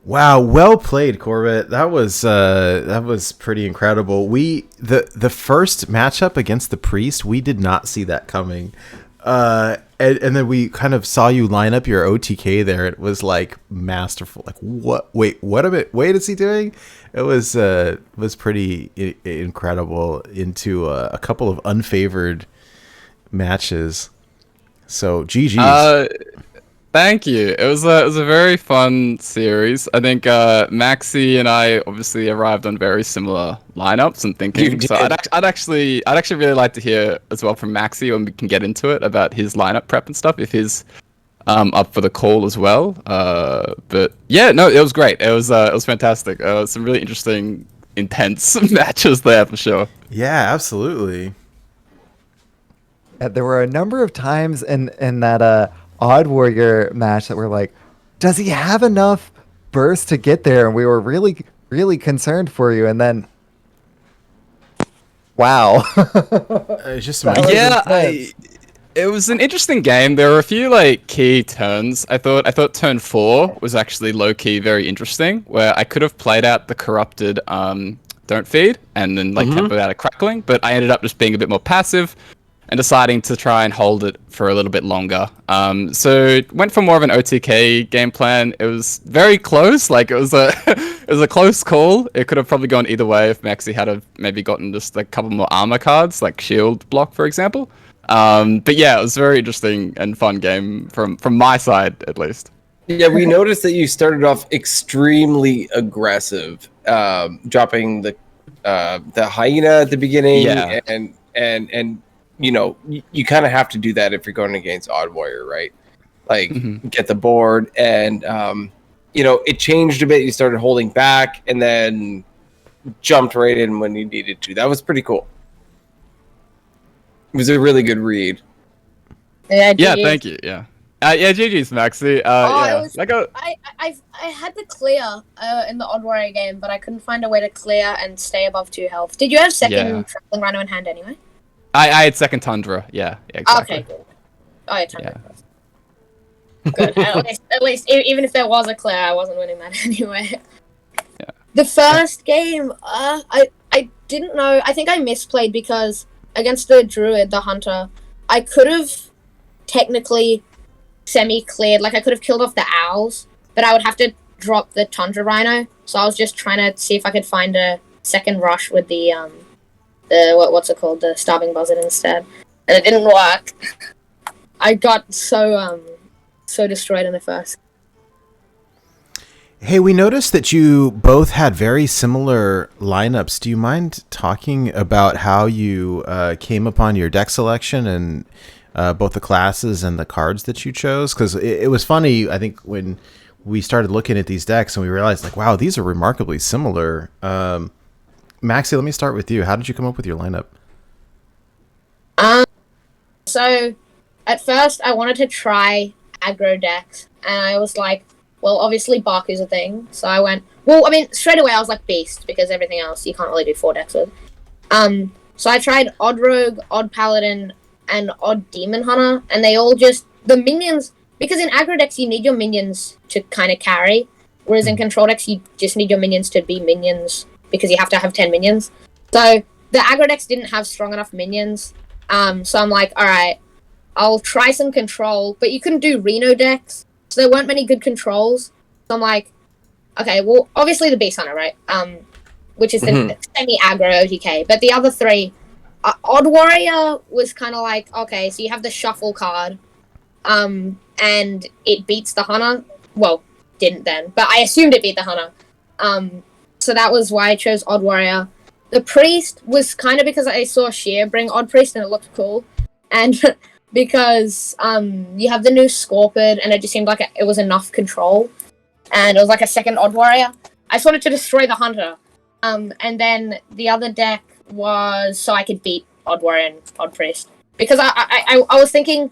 Wow, well played, Corbett. That was pretty incredible. The first matchup against the priest, we did not see that coming. And then we kind of saw you line up your OTK there. It was like masterful. Like what? Wait, what a bit. Wait, is he doing? It was pretty incredible into a couple of unfavored matches. So GG's. Thank you. It was a very fun series. I think Maxi and I obviously arrived on very similar lineups and thinking. So I'd actually really like to hear as well from Maxi when we can get into it about his lineup prep and stuff if he's up for the call as well. But yeah, no, it was great. It was fantastic. Some really interesting, intense matches there for sure. Yeah, absolutely. There were a number of times in that Odd Warrior match that were like, does he have enough burst to get there? And we were really, really concerned for you. And then, wow. It's just Yeah, it was an interesting game. There were a few like key turns. I thought turn 4 was actually low key very interesting, where I could have played out the corrupted don't feed and then like kept it out of crackling, but I ended up just being a bit more passive and deciding to try and hold it for a little bit longer. So went for more of an OTK game plan. It was very close. Like it was a it was a close call. It could have probably gone either way if Maxi had maybe gotten just a couple more armor cards, like shield block, for example. But yeah, it was a very interesting and fun game from my side, at least. Yeah, we noticed that you started off extremely aggressive, dropping the hyena at the beginning, Yeah. and you know, you kind of have to do that if you're going against Odd Warrior, right? Like, get the board, and you know, it changed a bit. You started holding back, and then jumped right in when you needed to. That was pretty cool. It was a really good read. Yeah, Yeah, GG. thank you. Yeah. Yeah, GG's Maxi. Yeah. It was, Like I had to clear in the Odd Warrior game, but I couldn't find a way to clear and stay above 2 health. Did you have second Yeah. Traveling Rhino in hand anyway? I had second Tundra. Yeah, exactly. Okay, good. Oh, yeah, Tundra. Good. At least, even if there was a clear, I wasn't winning that anyway. Yeah. The first game, I didn't know. I think I misplayed because against the Druid, the Hunter, I could have technically semi-cleared. Like, I could have killed off the owls, but I would have to drop the Tundra Rhino. So I was just trying to see if I could find a second rush with the what's it called, the Starving Buzzard instead, and it didn't work. I got so destroyed in the first. Hey, we noticed that you both had very similar lineups. Do you mind talking about how you came upon your deck selection and both the classes and the cards that you chose? Because it was funny, I think, when we started looking at these decks and we realized, like, wow, these are remarkably similar. Maxi, let me start with you. How did you come up with your lineup? So at first I wanted to try aggro decks, and I was like, well, obviously Baku's a thing, so I went, well, I mean, straight away I was like Beast, because everything else you can't really do 4 decks with. So I tried Odd Rogue, Odd Paladin, and Odd Demon Hunter, and they all just, the minions, because in aggro decks you need your minions to kind of carry, whereas in control decks you just need your minions to be minions, because you have to have 10 minions. So the aggro decks didn't have strong enough minions, so I'm like, alright, I'll try some control, but you couldn't do Reno decks, so there weren't many good controls. So I'm like, okay, well, obviously the Beast Hunter, right? Which is the semi-aggro OTK, but the other 3, Odd Warrior was kind of like, okay, so you have the Shuffle card, and it beats the Hunter. Well, didn't then, but I assumed it beat the Hunter. So that was why I chose Odd Warrior. the priest was kind of because I saw Sheer bring odd priest and it looked cool, and because you have the new Scorpid and it just seemed like it was enough control, and it was like a second odd warrior. I just wanted to destroy the hunter, and then the other deck was so I could beat odd warrior and odd priest because I was thinking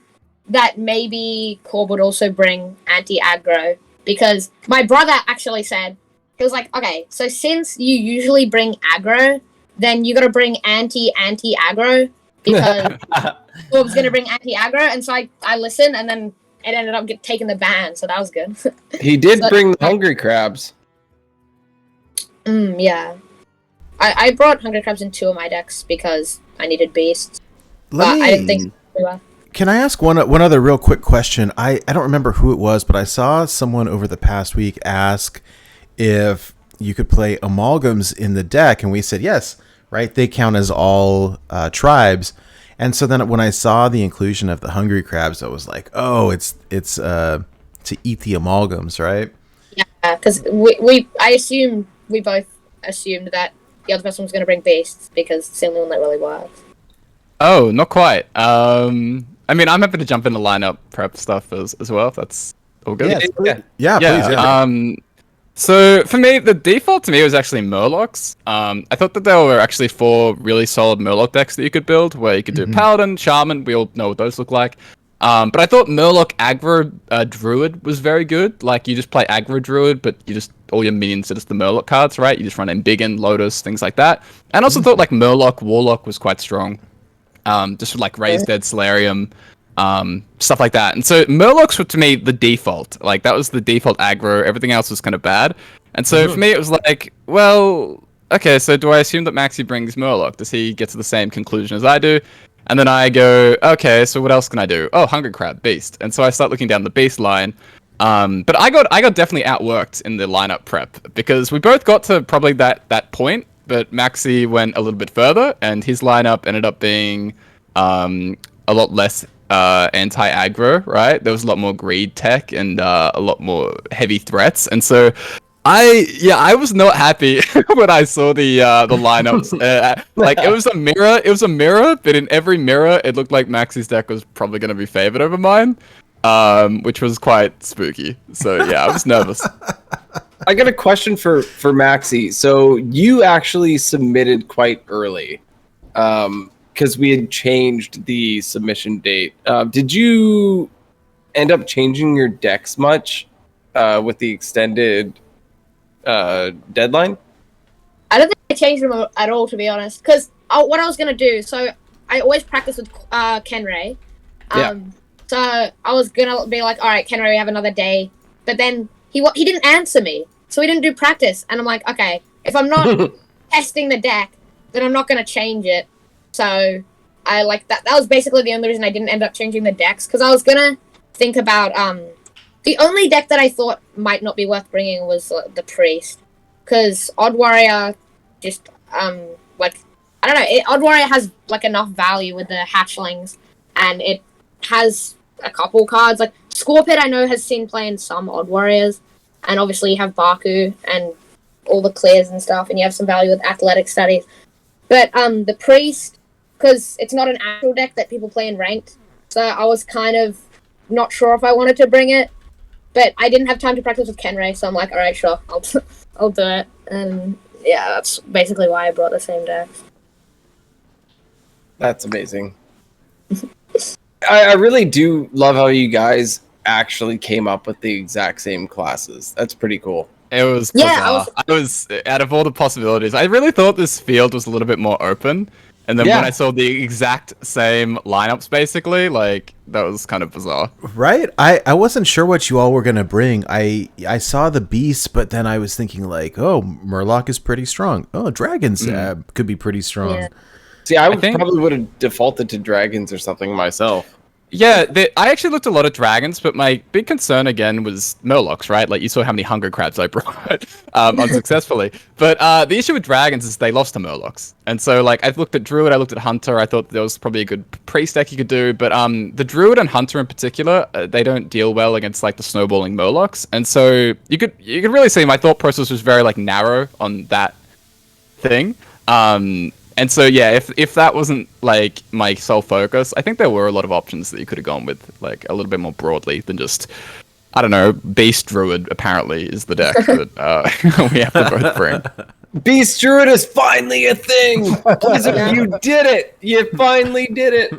that maybe Corb would also bring anti-aggro because my brother actually said, he was like, okay, so since you usually bring aggro, then you gotta bring anti-aggro because Corb's gonna bring anti-aggro, and so I listened, and then it ended up taking the ban, so that was good. He did bring the hungry crabs. Yeah. I brought hungry crabs in 2 of my decks because I needed beasts. But I didn't think Can I ask one other real quick question? I don't remember who it was, but I saw someone over the past week ask if you could play amalgams in the deck, and we said yes, right? They count as all tribes. And so then when I saw the inclusion of the hungry crabs, I was like, oh, it's to eat the amalgams, right? Yeah, because we both assumed that the other person was going to bring beasts because it's the only one that really works. Oh, not quite. I mean, I'm happy to jump into lineup prep stuff as well. If that's all good. Yeah, please. Yeah. So for me, the default to me was actually Murlocs. I thought that there were actually 4 really solid Murloc decks that you could build, where you could do Paladin, Shaman. We all know what those look like. But I thought Murloc aggro Druid was very good. Like, you just play aggro Druid, but you just all your minions are just the Murloc cards, right? You just run Embiggen, Lotus, things like that. And I also thought like Murloc Warlock was quite strong. Just with like Raised Dead Solarium, stuff like that. And so Murlocs were to me the default. Like, that was the default aggro. Everything else was kind of bad. And so for me, it was like, well, okay, so do I assume that Maxie brings Murloc? Does he get to the same conclusion as I do? And then I go, okay, so what else can I do? Oh, Hungry Crab, Beast. And so I start looking down the Beast line. But I got definitely outworked in the lineup prep because we both got to probably that point, but Maxie went a little bit further, and his lineup ended up being a lot less anti-aggro, right? There was a lot more greed tech and a lot more heavy threats, and so I was not happy when I saw the lineups. Like, it was a mirror, but in every mirror, it looked like Maxie's deck was probably going to be favored over mine, which was quite spooky. So yeah, I was nervous. I got a question for Maxie. So you actually submitted quite early, because we had changed the submission date. Did you end up changing your decks much with the extended deadline? I don't think I changed them at all, to be honest. Because what I was gonna do, so I always practice with Kenray. So I was gonna be like, all right, Kenray, we have another day. But then he didn't answer me, so we didn't do practice. And I'm like, okay, if I'm not testing the deck, then I'm not gonna change it. So I like that. That was basically the only reason I didn't end up changing the decks, because I was gonna think about the only deck that I thought might not be worth bringing was the Priest, because Odd Warrior just like, I don't know, Odd Warrior has like enough value with the hatchlings, and it has a couple cards like Scorpett. I know has seen play in some Odd Warriors, and obviously you have Baku and all the clears and stuff, and you have some value with athletic studies. But the Priest, because it's not an actual deck that people play in ranked, so I was kind of not sure if I wanted to bring it. But I didn't have time to practice with Kenray, so I'm like, all right, sure, I'll do it. And yeah, that's basically why I brought the same deck. That's amazing. I really do love how you guys actually came up with the exact same classes. That's pretty cool. It was bizarre. I was out of all the possibilities, I really thought this field was a little bit more open. And then when I saw the exact same lineups, basically, like, that was kind of bizarre. Right? I wasn't sure what you all were going to bring. I saw the beast, but then I was thinking, like, oh, Murloc is pretty strong. Oh, dragons could be pretty strong. Yeah. See, I probably would have defaulted to dragons or something myself. Yeah, I actually looked a lot at dragons, but my big concern again was Murlocs, right? Like, you saw how many Hunger Crabs I brought unsuccessfully. But the issue with dragons is they lost to Murlocs. And so, like, I looked at Druid, I looked at Hunter, I thought there was probably a good priest deck you could do. But the Druid and Hunter in particular, they don't deal well against, like, the snowballing Murlocs. And so you could really see my thought process was very, like, narrow on that thing. And so yeah, if that wasn't like my sole focus, I think there were a lot of options that you could have gone with, like a little bit more broadly than just, I don't know, Beast Druid apparently is the deck that we have to both bring. Beast Druid is finally a thing. Blizzard, you did it. You finally did it.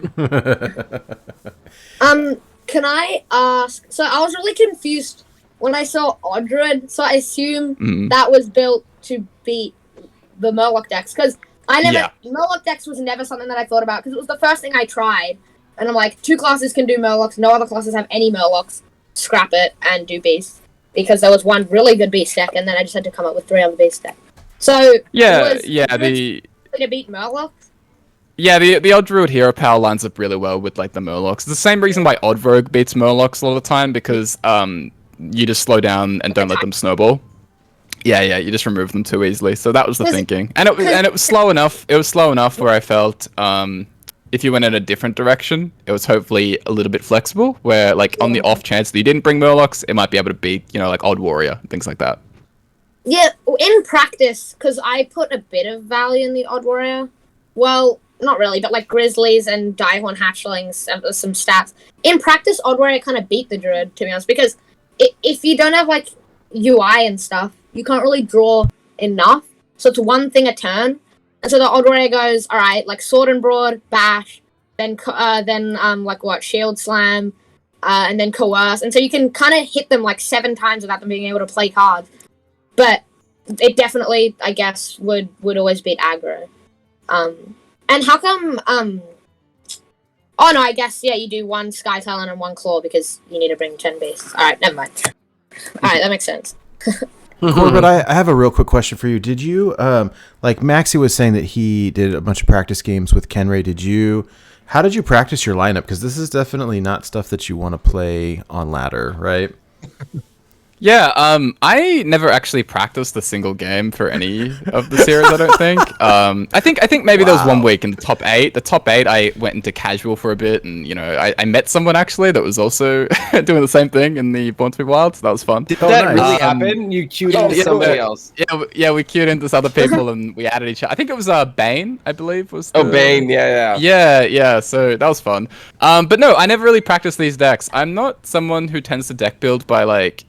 Can I ask? So I was really confused when I saw Odd Druid. So I assume that was built to beat the Murloc decks, because Murloc decks was never something that I thought about, because it was the first thing I tried, and I'm like, 2 classes can do Murlocs, no other classes have any Murlocs. Scrap it and do Beast, because there was one really good Beast deck, and then I just had to come up with 3 other Beast decks. So to beat Murlocs. Yeah, the Odd Druid hero power lines up really well with like the Murlocs. It's the same reason why Odd Rogue beats Murlocs a lot of the time, because you just slow down and don't let them snowball. Yeah, you just remove them too easily. So that was the thinking, and it was slow enough. It was slow enough where I felt if you went in a different direction, it was hopefully a little bit flexible. Where like on the off chance that you didn't bring Murlocs, it might be able to beat like Odd Warrior and things like that. Yeah, in practice, because I put a bit of value in the Odd Warrior. Well, not really, but like Grizzlies and Diehorn Hatchlings and some stats. In practice, Odd Warrior kind of beat the Druid, to be honest, because if you don't have like UI and stuff, you can't really draw enough. So it's one thing a turn. And so the Odd Warrior goes, all right, like Sword and Broad, Bash, then Shield Slam, and then Coerce. And so you can kind of hit them like 7 times without them being able to play cards. But it definitely, I guess, would always beat aggro. And how come, oh no, I guess, yeah, you do 1 Sky Talon and 1 Claw because you need to bring 10 beasts. Alright, never mind. Alright, that makes sense. Corbett, I have a real quick question for you. Did you, like Maxie was saying that he did a bunch of practice games with Kenray, how did you practice your lineup? Because this is definitely not stuff that you want to play on ladder, right? Yeah, I never actually practiced a single game for any of the series, I don't think. I think maybe there was 1 week in the top 8. The top 8, I went into casual for a bit, and, I met someone, actually, that was also doing the same thing in the Born to be Wild, so that was fun. Did that really happen? You queued into somebody else? Yeah, we queued into other people, and we added each other. I think it was Bane, I believe, was Bane, yeah. Yeah, so that was fun. But no, I never really practiced these decks. I'm not someone who tends to deck build by, like,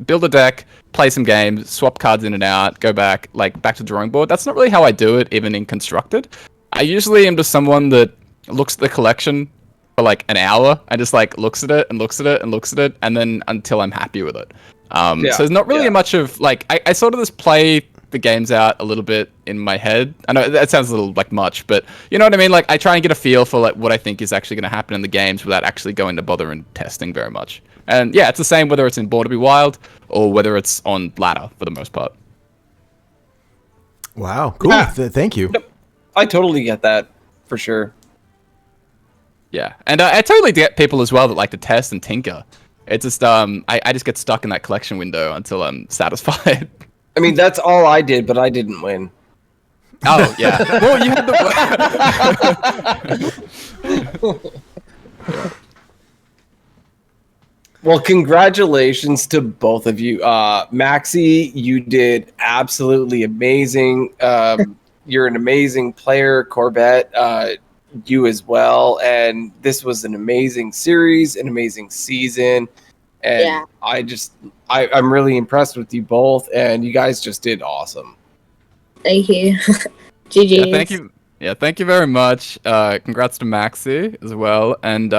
build a deck, play some games, swap cards in and out, go back to the drawing board. That's not really how I do it, even in Constructed. I usually am just someone that looks at the collection for like an hour and just like looks at it and looks at it and looks at it, and then until I'm happy with it. So there's not really much of like I sort of just play the games out a little bit in my head. I know that sounds a little like much, but you know what I mean? Like I try and get a feel for like what I think is actually going to happen in the games without actually going to bother and testing very much. And yeah, it's the same whether it's in Born to be Wild or whether it's on ladder for the most part. Wow, cool. Yeah. Thank you. I totally get that, for sure. Yeah, and I totally get people as well that like to test and tinker. It's just I just get stuck in that collection window until I'm satisfied. I mean, that's all I did, but I didn't win. Oh yeah. Well, you had the. Well, congratulations to both of you. Maxie, you did absolutely amazing. You're an amazing player. Corbett, you as well. And this was an amazing series, an amazing season. And I'm really impressed with you both. And you guys just did awesome. Thank you. GG. Yeah, thank you. Yeah, thank you very much. Congrats to Maxie as well. And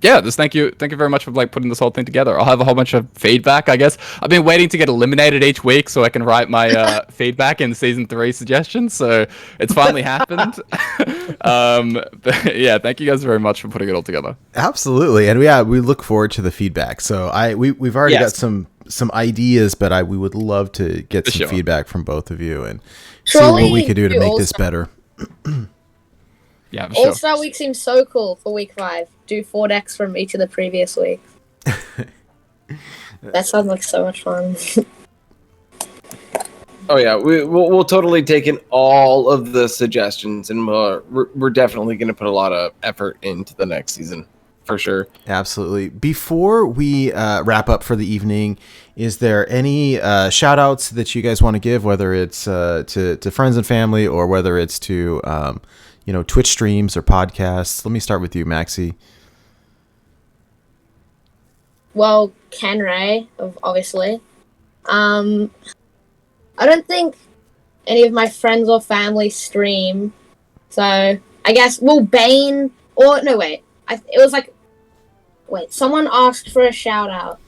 just thank you very much for like putting this whole thing together. I'll have a whole bunch of feedback, I guess. I've been waiting to get eliminated each week so I can write my feedback in season 3 suggestions. So it's finally happened. But yeah, thank you guys very much for putting it all together. Absolutely, and we look forward to the feedback. So we've already got some ideas, but we would love to get some feedback from both of you and see what we could do to make this better. Yeah, for sure. All-Star Week seems so cool for week 5. Do 4 decks from each of the previous weeks. That sounds like so much fun. Oh yeah, we'll totally take in all of the suggestions, and we're definitely going to put a lot of effort into the next season, for sure. Absolutely. Before we wrap up for the evening, is there any shout outs that you guys want to give, whether it's to friends and family or whether it's to Twitch streams or podcasts? Let me start with you, Maxie. Well, Ken Ray, obviously. I don't think any of my friends or family stream, so I guess Bane or no wait, it was like someone asked for a shout out.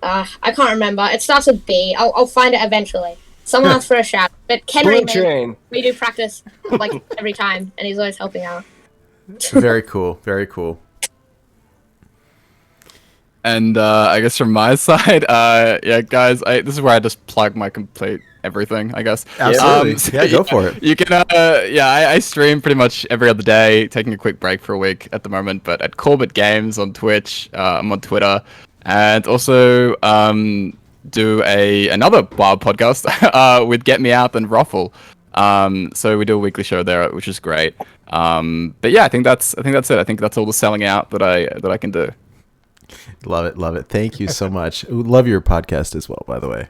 I can't remember. It starts with B. I'll find it eventually. Someone asked for a shout, but Ken Ray, we do practice like every time, and he's always helping out. Very cool. Very cool. And I guess from my side, yeah, guys, this is where I just plug my complete everything, I guess. Absolutely. Yeah, go for it. You can, I stream pretty much every other day, taking a quick break for a week at the moment, but at CorbettGames on Twitch, I'm on Twitter, and also do another wild podcast with Get Me Out and Ruffle. So we do a weekly show there, which is great. But yeah, I think that's it. I think that's all the selling out that I can do. Love it. Love it. Thank you so much. Love your podcast as well, by the way.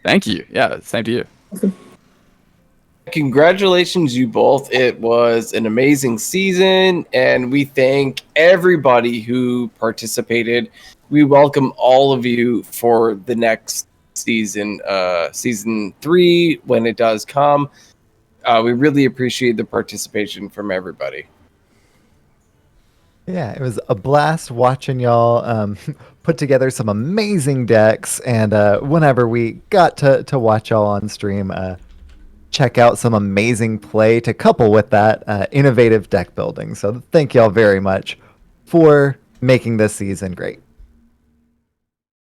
Thank you. Yeah, same to you. Congratulations, you both. It was an amazing season, and we thank everybody who participated. We welcome all of you for the next season, season 3, when it does come. We really appreciate the participation from everybody. Yeah, it was a blast watching y'all put together some amazing decks, and whenever we got to watch y'all on stream, check out some amazing play to couple with that innovative deck building. So thank y'all very much for making this season great.